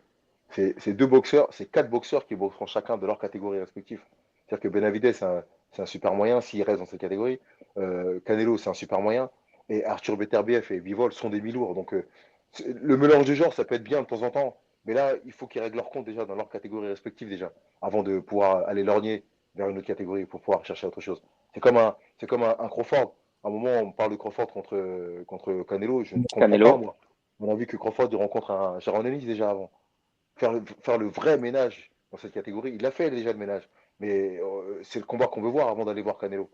c'est deux boxeurs, c'est quatre boxeurs qui boxeront chacun de leur catégorie respective. C'est-à-dire que Benavidez, c'est un super moyen s'il reste dans cette catégorie. Canelo, c'est un super moyen. Et Arthur Beterbiev et Bivol sont des mi-lourds. Donc, le mélange de genres, ça peut être bien de temps en temps. Mais là, il faut qu'ils règlent leur compte déjà dans leur catégorie respective déjà, avant de pouvoir aller lorgner vers une autre catégorie pour pouvoir chercher autre chose. C'est comme un Crawford. À un moment, on parle de Crawford contre Canelo. Je ne comprends pas, Canelo. moi. On a vu que Crawford il rencontre un Jaron Ennis déjà avant. Faire le vrai ménage dans cette catégorie, il a fait déjà le ménage. Mais c'est le combat qu'on veut voir avant d'aller voir Canelo.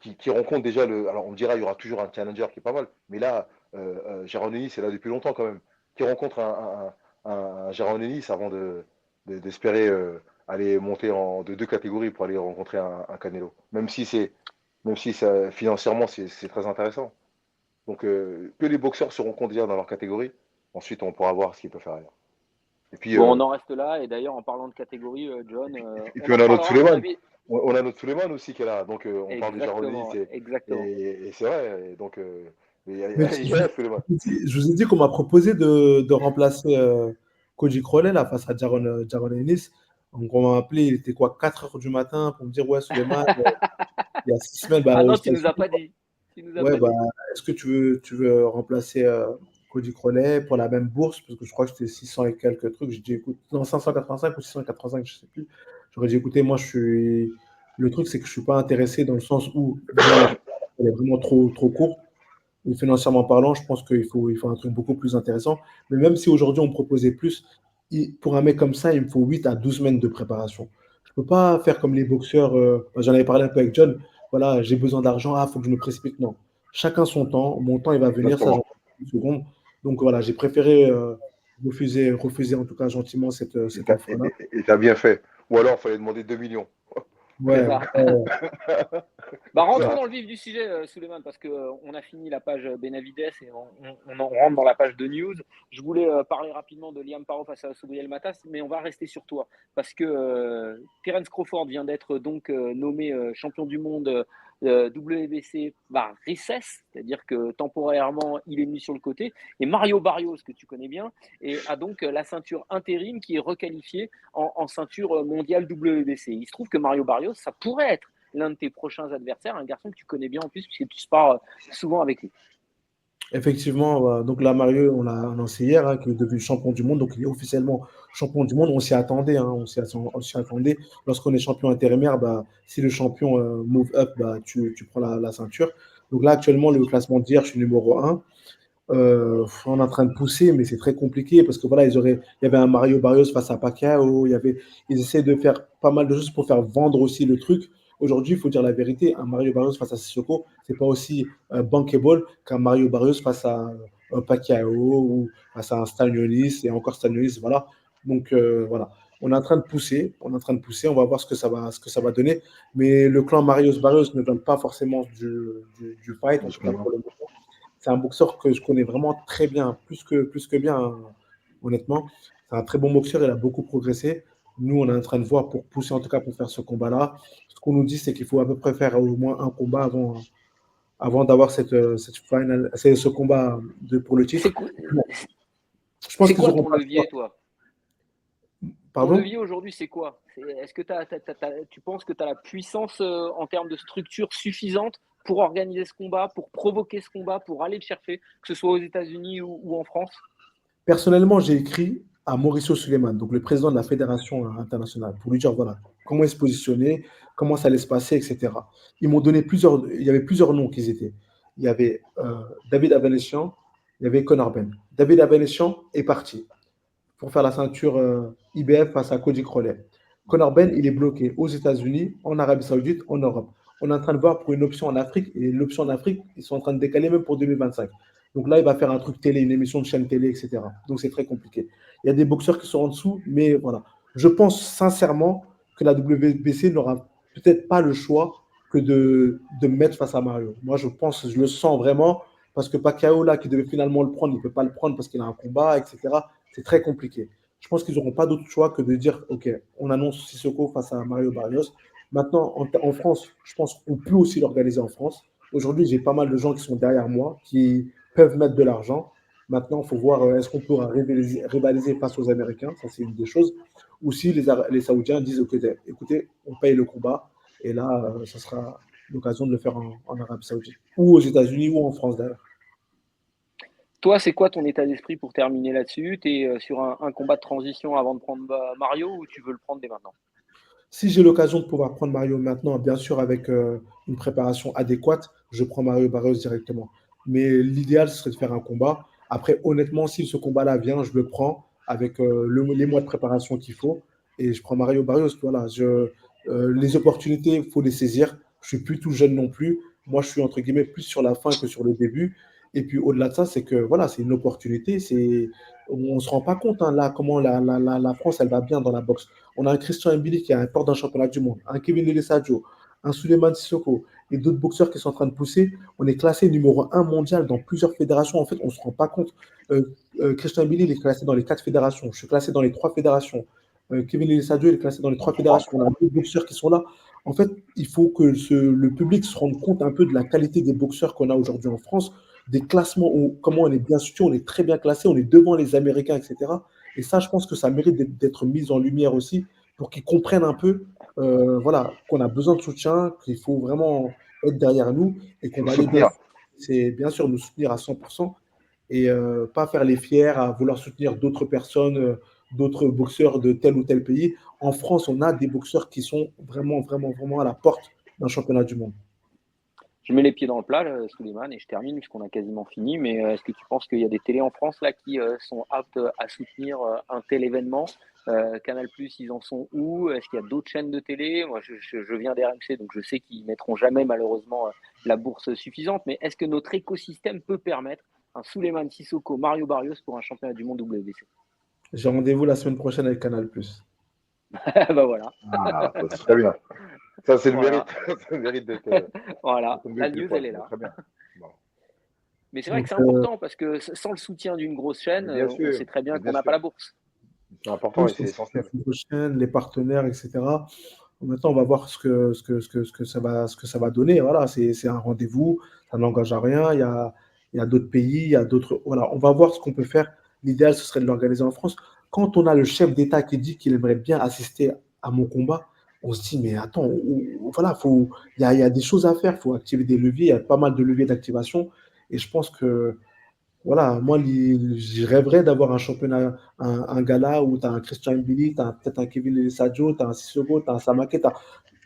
Qui rencontre déjà le. Alors on me dira, il y aura toujours un challenger qui est pas mal. Mais là, Jaron Ennis est là depuis longtemps quand même. Qui rencontre un Jaron Ennis avant d'espérer aller monter de deux catégories pour aller rencontrer un Canelo. Même si financièrement c'est très intéressant. Donc que les boxeurs se rencontrent déjà dans leur catégorie. Ensuite, on pourra voir ce qu'ils peuvent faire ailleurs. Et puis, Bon, on en reste là. Et d'ailleurs, en parlant de catégorie, John, et puis on en on a notre reparlera à mon Suleiman. avis. On a notre Suleiman aussi qui est là. Donc on parle de Jaron Exactement, et, exactement. et, et c'est vrai. Et donc il y a, Mais il y a Suleiman. je vous ai dit qu'on m'a proposé de remplacer Cody Crowley là, face à Jaron Ennis. Donc on m'a appelé, il était quoi, 4 heures du matin pour me dire ouais, Suleiman. il y a 6 semaines, Ah aux non, tu nous as États-Unis. pas dit. Tu nous as Ouais, pas dit. est-ce que tu veux remplacer Cody Crowley pour la même bourse? Parce que je crois que c'était 600 et quelques trucs. J'ai dit, écoute, non, 585 ou 685, je sais plus. J'aurais dit, écoutez, moi, le truc, c'est que je suis pas intéressé dans le sens où, déjà, elle est vraiment trop, trop courte. Et financièrement parlant, je pense qu'il faut un truc beaucoup plus intéressant. Mais même si aujourd'hui on me proposait plus, pour un mec comme ça, il me faut 8 à 12 semaines de préparation. Je ne peux pas faire comme les boxeurs. J'en avais parlé un peu avec John. Voilà, j'ai besoin d'argent, il faut que je me précipite. Non. Chacun son temps. Mon temps, il va venir, ça, j'en Exactement. ai une seconde. Donc voilà, j'ai préféré refuser en tout cas gentiment cette offre-là. Et t'as bien fait. Ou alors, il fallait demander 2 millions. C'est Ouais, ça. C'est Rentrons ça. dans le vif du sujet, Souleymane, parce qu'on a fini la page Benavides et on rentre dans la page de news. Je voulais parler rapidement de Liam Paro face à Subriel Matas, mais on va rester sur toi, parce que Terence Crawford vient d'être donc nommé champion du monde WBC par Recess, c'est-à-dire que temporairement, il est mis sur le côté. Et Mario Barrios, que tu connais bien, a donc la ceinture intérim qui est requalifiée en ceinture mondiale WBC. Il se trouve que Mario Barrios, ça pourrait être l'un de tes prochains adversaires, un garçon que tu connais bien en plus, puisque tu spares souvent avec lui. Effectivement, donc là, Mario, on l'a annoncé hier, hein, qu'il est devenu champion du monde. Donc, il est officiellement champion du monde. On s'y attendait, hein, on s'y attendait. Lorsqu'on est champion intérimaire, si le champion move up, tu prends la ceinture. Donc là, actuellement, le classement d'hier, je suis numéro 1. On est en train de pousser, mais c'est très compliqué parce que voilà, il y avait un Mario Barrios face à Pacquiao. Ils essaient de faire pas mal de choses pour faire vendre aussi le truc. Aujourd'hui, il faut dire la vérité, un Mario Barrios face à Sissoko, c'est pas aussi bankable qu'un Mario Barrios face à un Pacquiao ou face à un Stanionis et encore Stanionis, voilà. Donc voilà, on est en train de pousser, on va voir ce que ça va donner. Mais le clan Marius Barrios ne donne pas forcément du fight, en tout cas pour le moment. C'est un boxeur que je connais vraiment très bien, plus que bien, hein, honnêtement. C'est un très bon boxeur, il a beaucoup progressé. Nous, on est en train de voir pour pousser, en tout cas, pour faire ce combat-là. Ce qu'on nous dit, c'est qu'il faut à peu près faire au moins un combat avant d'avoir ce combat pour le titre. C'est quoi, Bon, je pense qu'ils quoi n'auront ton pas le choix. levier, toi? Ton Pardon? levier aujourd'hui, c'est quoi? Est-ce que tu penses que tu as la puissance en termes de structure suffisante pour organiser ce combat, pour provoquer ce combat, pour aller le chercher, que ce soit aux États-Unis ou en France? Personnellement, j'ai écrit à Mauricio Suleiman, donc le président de la fédération internationale, pour lui dire voilà, comment il se positionnait, comment ça allait se passer, etc. Ils m'ont donné il y avait plusieurs noms qu'ils étaient. Il y avait David Avanesian, il y avait Conor Ben. David Avanesian est parti pour faire la ceinture IBF face à Cody Crowley. Conor Ben, il est bloqué aux États-Unis, en Arabie Saoudite, en Europe. On est en train de voir pour une option en Afrique, et l'option en Afrique, ils sont en train de décaler même pour 2025. Donc là, il va faire un truc télé, une émission de chaîne télé, etc. Donc c'est très compliqué. Il y a des boxeurs qui sont en dessous, mais voilà. Je pense sincèrement que la WBC n'aura peut-être pas le choix que de me mettre face à Mario. Moi, je pense, je le sens vraiment, parce que Pacquiao, là, qui devait finalement le prendre, il ne peut pas le prendre parce qu'il a un combat, etc. C'est très compliqué. Je pense qu'ils n'auront pas d'autre choix que de dire, OK, on annonce Sissoko face à Mario Barrios. Maintenant, en France, je pense qu'on peut aussi l'organiser en France. Aujourd'hui, j'ai pas mal de gens qui sont derrière moi, qui peuvent mettre de l'argent. Maintenant, il faut voir est-ce qu'on pourra rivaliser face aux Américains, ça c'est une des choses. Ou si les Saoudiens disent, OK, écoutez, on paye le combat, et là, ça sera l'occasion de le faire en Arabie Saoudite, ou aux États-Unis, ou en France d'ailleurs. Toi, c'est quoi ton état d'esprit pour terminer là-dessus? Tu es sur un combat de transition avant de prendre Mario ou tu veux le prendre dès maintenant? Si j'ai l'occasion de pouvoir prendre Mario maintenant, bien sûr, avec une préparation adéquate, je prends Mario Barrios directement. Mais l'idéal, ce serait de faire un combat. Après, honnêtement, si ce combat-là vient, je le prends avec les mois de préparation qu'il faut. Et je prends Mario Barrios. Voilà, les opportunités, il faut les saisir. Je suis plus tout jeune non plus. Moi, je suis entre guillemets plus sur la fin que sur le début. Et puis, au-delà de ça, c'est que voilà, c'est une opportunité. On ne se rend pas compte hein, là comment la France, elle va bien dans la boxe. On a un Christian Mbili qui est à un port d'un championnat du monde, un Kevin Sadio, un Suleiman Sissoko et d'autres boxeurs qui sont en train de pousser. On est classé numéro 1 mondial dans plusieurs fédérations. En fait, on ne se rend pas compte. Christian Mbili, il est classé dans les 4 fédérations. Je suis classé dans les 3 fédérations. Kevin Sadio, il est classé dans les 3 fédérations. On a d'autres boxeurs qui sont là. En fait, il faut que le public se rende compte un peu de la qualité des boxeurs qu'on a aujourd'hui en France, des classements, comment on est bien situé, on est très bien classé, on est devant les Américains, etc. Et ça, je pense que ça mérite d'être mis en lumière aussi pour qu'ils comprennent un peu voilà, qu'on a besoin de soutien, qu'il faut vraiment être derrière nous et Il qu'on faut va aller soutenir. c'est bien sûr nous soutenir à 100% et pas faire les fiers à vouloir soutenir d'autres personnes, d'autres boxeurs de tel ou tel pays. En France, on a des boxeurs qui sont vraiment, vraiment, vraiment à la porte d'un championnat du monde. Je mets les pieds dans le plat, Souleymane, et je termine puisqu'on a quasiment fini. Mais est-ce que tu penses qu'il y a des télés en France là qui sont aptes à soutenir un tel événement? Canal+, ils en sont où? Est-ce qu'il y a d'autres chaînes de télé? Moi, je viens d'RMC, donc je sais qu'ils mettront jamais malheureusement la bourse suffisante. Mais est-ce que notre écosystème peut permettre un Souleymane Sissoko, Mario Barrios pour un championnat du monde WBC? J'ai rendez-vous la semaine prochaine avec Canal+. Bah voilà, Ah, c'est très bien. Ça, c'est le mérite. voilà, Ça le mérite voilà. d'être tombé La pile news, poil. elle est Mais là. très bien. Bon. Mais c'est vrai que Donc, c'est important parce que sans le soutien d'une grosse chaîne, Mais bien on sûr, sait très bien mais qu'on bien n'a pas sûr. la bourse. C'est important oui, et c'est sur essentiel. les chaînes, les partenaires, etc. Maintenant, on va voir ce que ça va donner. Voilà, c'est un rendez-vous, ça n'engage à rien. Il y a d'autres pays, il y a d'autres. Voilà, on va voir ce qu'on peut faire. L'idéal, ce serait de l'organiser en France. Quand on a le chef d'État qui dit qu'il aimerait bien assister à mon combat, on se dit, mais attends, voilà, il y a des choses à faire, il faut activer des leviers, il y a pas mal de leviers d'activation. Et je pense que voilà, moi, je rêverais d'avoir un championnat, un gala où tu as un Christian Mbili, tu as peut-être un Kevin Sadio, tu as un Sissoko, tu as un Samaké,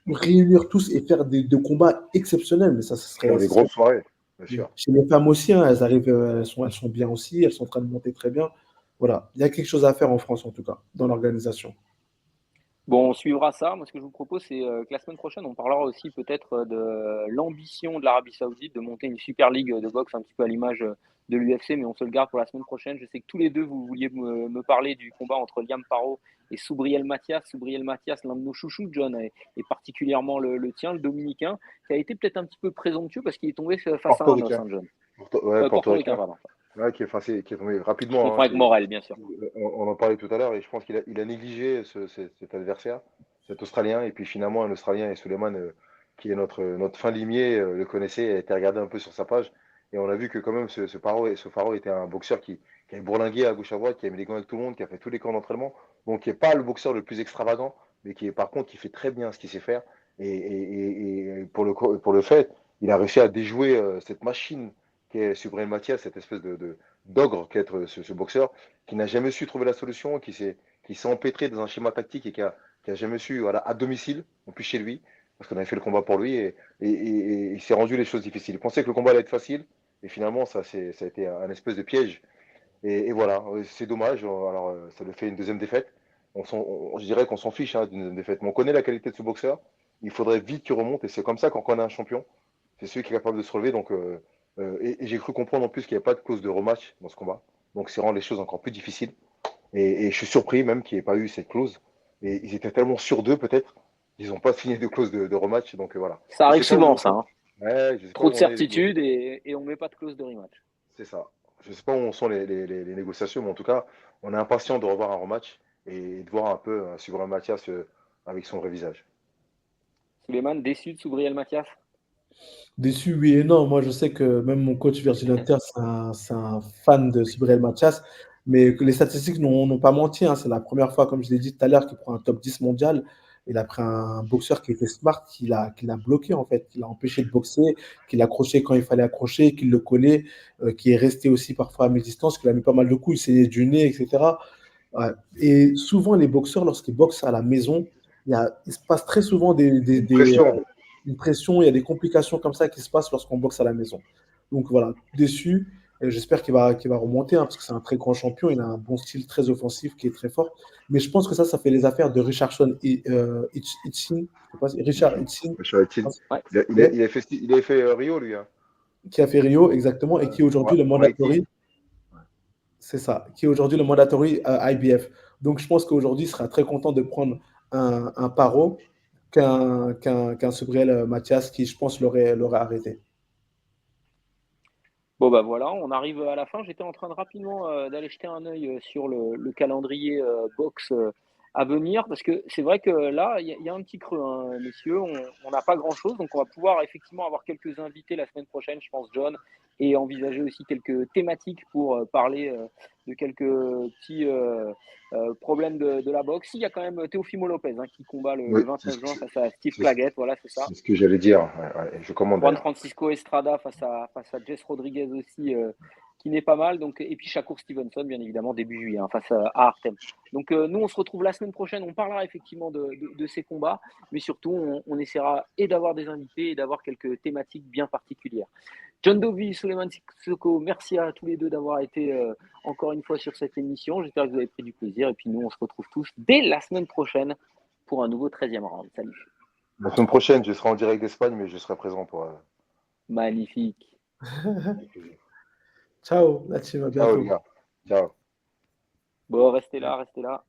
réunir tous et faire des combats exceptionnels. Mais Faire des ça serait grosses soirées, bien sûr. chez les femmes aussi, hein, elles arrivent, elles sont bien aussi, elles sont en train de monter très bien. Voilà, il y a quelque chose à faire en France, en tout cas, dans l'organisation. Bon, on suivra ça. Moi, ce que je vous propose, c'est que la semaine prochaine, on parlera aussi peut-être de l'ambition de l'Arabie Saoudite de monter une super ligue de boxe un petit peu à l'image de l'UFC, mais on se le garde pour la semaine prochaine. Je sais que tous les deux, vous vouliez me parler du combat entre Liam Paro et Soubriel Mathias. Soubriel Mathias, l'un de nos chouchous, John, et particulièrement le tien, le Dominicain, qui a été peut-être un petit peu présomptueux parce qu'il est tombé face à un os, Portoricain. hein, John. Ouais, Portoricain, portoricain. pardon. Ouais, qui est tombé Je rapidement. confonds Hein, avec Morel, bien sûr. on en parlait tout à l'heure et je pense qu'il a négligé cet adversaire, cet Australien. Et puis finalement, un Australien et Suleiman, qui est notre fin limier, le connaissait, a été regardé un peu sur sa page. Et on a vu que quand même ce Faro était un boxeur qui avait bourlingué à gauche à droite, qui a mis les gants avec tout le monde, qui a fait tous les camps d'entraînement. Donc qui n'est pas le boxeur le plus extravagant, mais qui est par contre qui fait très bien ce qu'il sait faire. Et pour le fait, il a réussi à déjouer cette machine qui est Subriel Mathias, cette espèce d'ogre qu'être ce boxeur, qui n'a jamais su trouver la solution, qui s'est empêtré dans un schéma tactique et qui a jamais su, voilà, à domicile, en plus chez lui, parce qu'on avait fait le combat pour lui, et il s'est rendu les choses difficiles. Il pensait que le combat allait être facile, et finalement, ça a été un espèce de piège. Et voilà, c'est dommage. Alors, ça lui fait une deuxième défaite. Je dirais qu'on s'en fiche, hein, d'une deuxième défaite. Mais on connaît la qualité de ce boxeur. Il faudrait vite qu'il remonte, et c'est comme ça qu'on connaît un champion. C'est celui qui est capable de se relever. Donc, et j'ai cru comprendre en plus qu'il n'y a pas de clause de rematch dans ce combat. Donc, c'est rend les choses encore plus difficiles. Et je suis surpris même qu'il n'y ait pas eu cette clause. Et ils étaient tellement sûrs d'eux, peut-être, ils n'ont pas signé de clause de rematch. Donc, voilà. Ça Je arrive sais pas où souvent, en ça, sont. hein. Ouais, je sais pas Trop où de en est certitude et on met pas de clause de rematch. c'est ça. Je sais pas où en sont les négociations, mais en tout cas, on est impatient de revoir un rematch et de voir un peu Subran Mathias avec son vrai visage. Suleiman, déçu de Soubriel Mathias? Déçu, oui et non. Moi, je sais que même mon coach Virgil Hunter, c'est un fan de Subriel Mathias, mais que les statistiques n'ont pas menti, hein. C'est la première fois, comme je l'ai dit tout à l'heure, qu'il prend un top 10 mondial. Il a pris un boxeur qui était smart, qui l'a bloqué en fait, qui l'a empêché de boxer, qui l'accrochait quand il fallait accrocher, qui le collait, qui est resté aussi parfois à mi-distance, qui a mis pas mal de coups, il saignait du nez, etc. Ouais. Et souvent, les boxeurs, lorsqu'ils boxent à la maison, il se passe très souvent Une pression. une pression, il y a des complications comme ça qui se passent lorsqu'on boxe à la maison. Donc voilà, déçu. Et j'espère qu'il va remonter, hein, parce que c'est un très grand champion. Il a un bon style très offensif qui est très fort. Mais je pense que ça fait les affaires de Richardson et Hitchin, je sais pas Richard Hitchin, Ouais. ouais, Il avait fait Rio, lui. Hein. qui a fait Rio, exactement, et qui est aujourd'hui le En Haïti. mandatory. C'est ça, qui est aujourd'hui le mandatory IBF. Donc je pense qu'aujourd'hui, il sera très content de prendre un paro qu'un Subriel Mathias qui, je pense, l'aurait arrêté. Bon, bah voilà, on arrive à la fin. J'étais en train de rapidement d'aller jeter un œil sur le calendrier box à venir, parce que c'est vrai que là, il y a un petit creux, hein, messieurs. On n'a pas grand-chose, donc on va pouvoir effectivement avoir quelques invités la semaine prochaine, je pense, John, et envisager aussi quelques thématiques pour parler de quelques petits problèmes de la boxe. Il y a quand même Teofimo Lopez qui combat le 29 juin face à Steve Claggett, voilà, c'est ça. C'est ce que j'allais dire. Ouais, je commande. Juan Francisco Estrada face à Jess Rodriguez aussi, qui n'est pas mal. Donc, et puis Shakur Stevenson, bien évidemment, début juillet, face à Artem. Donc, nous, on se retrouve la semaine prochaine. On parlera effectivement de ces combats, mais surtout, on essaiera et d'avoir des invités et d'avoir quelques thématiques bien particulières. John Dovey, Souleymane Sissoko, merci à tous les deux d'avoir été encore une fois sur cette émission. J'espère que vous avez pris du plaisir. Et puis nous, on se retrouve tous dès la semaine prochaine pour un nouveau 13e round. Salut. La semaine prochaine, je serai en direct d'Espagne, mais je serai présent pour. Magnifique. Ciao, la team, à bientôt. Ciao, les gars. Ciao. Bon, restez là, restez là.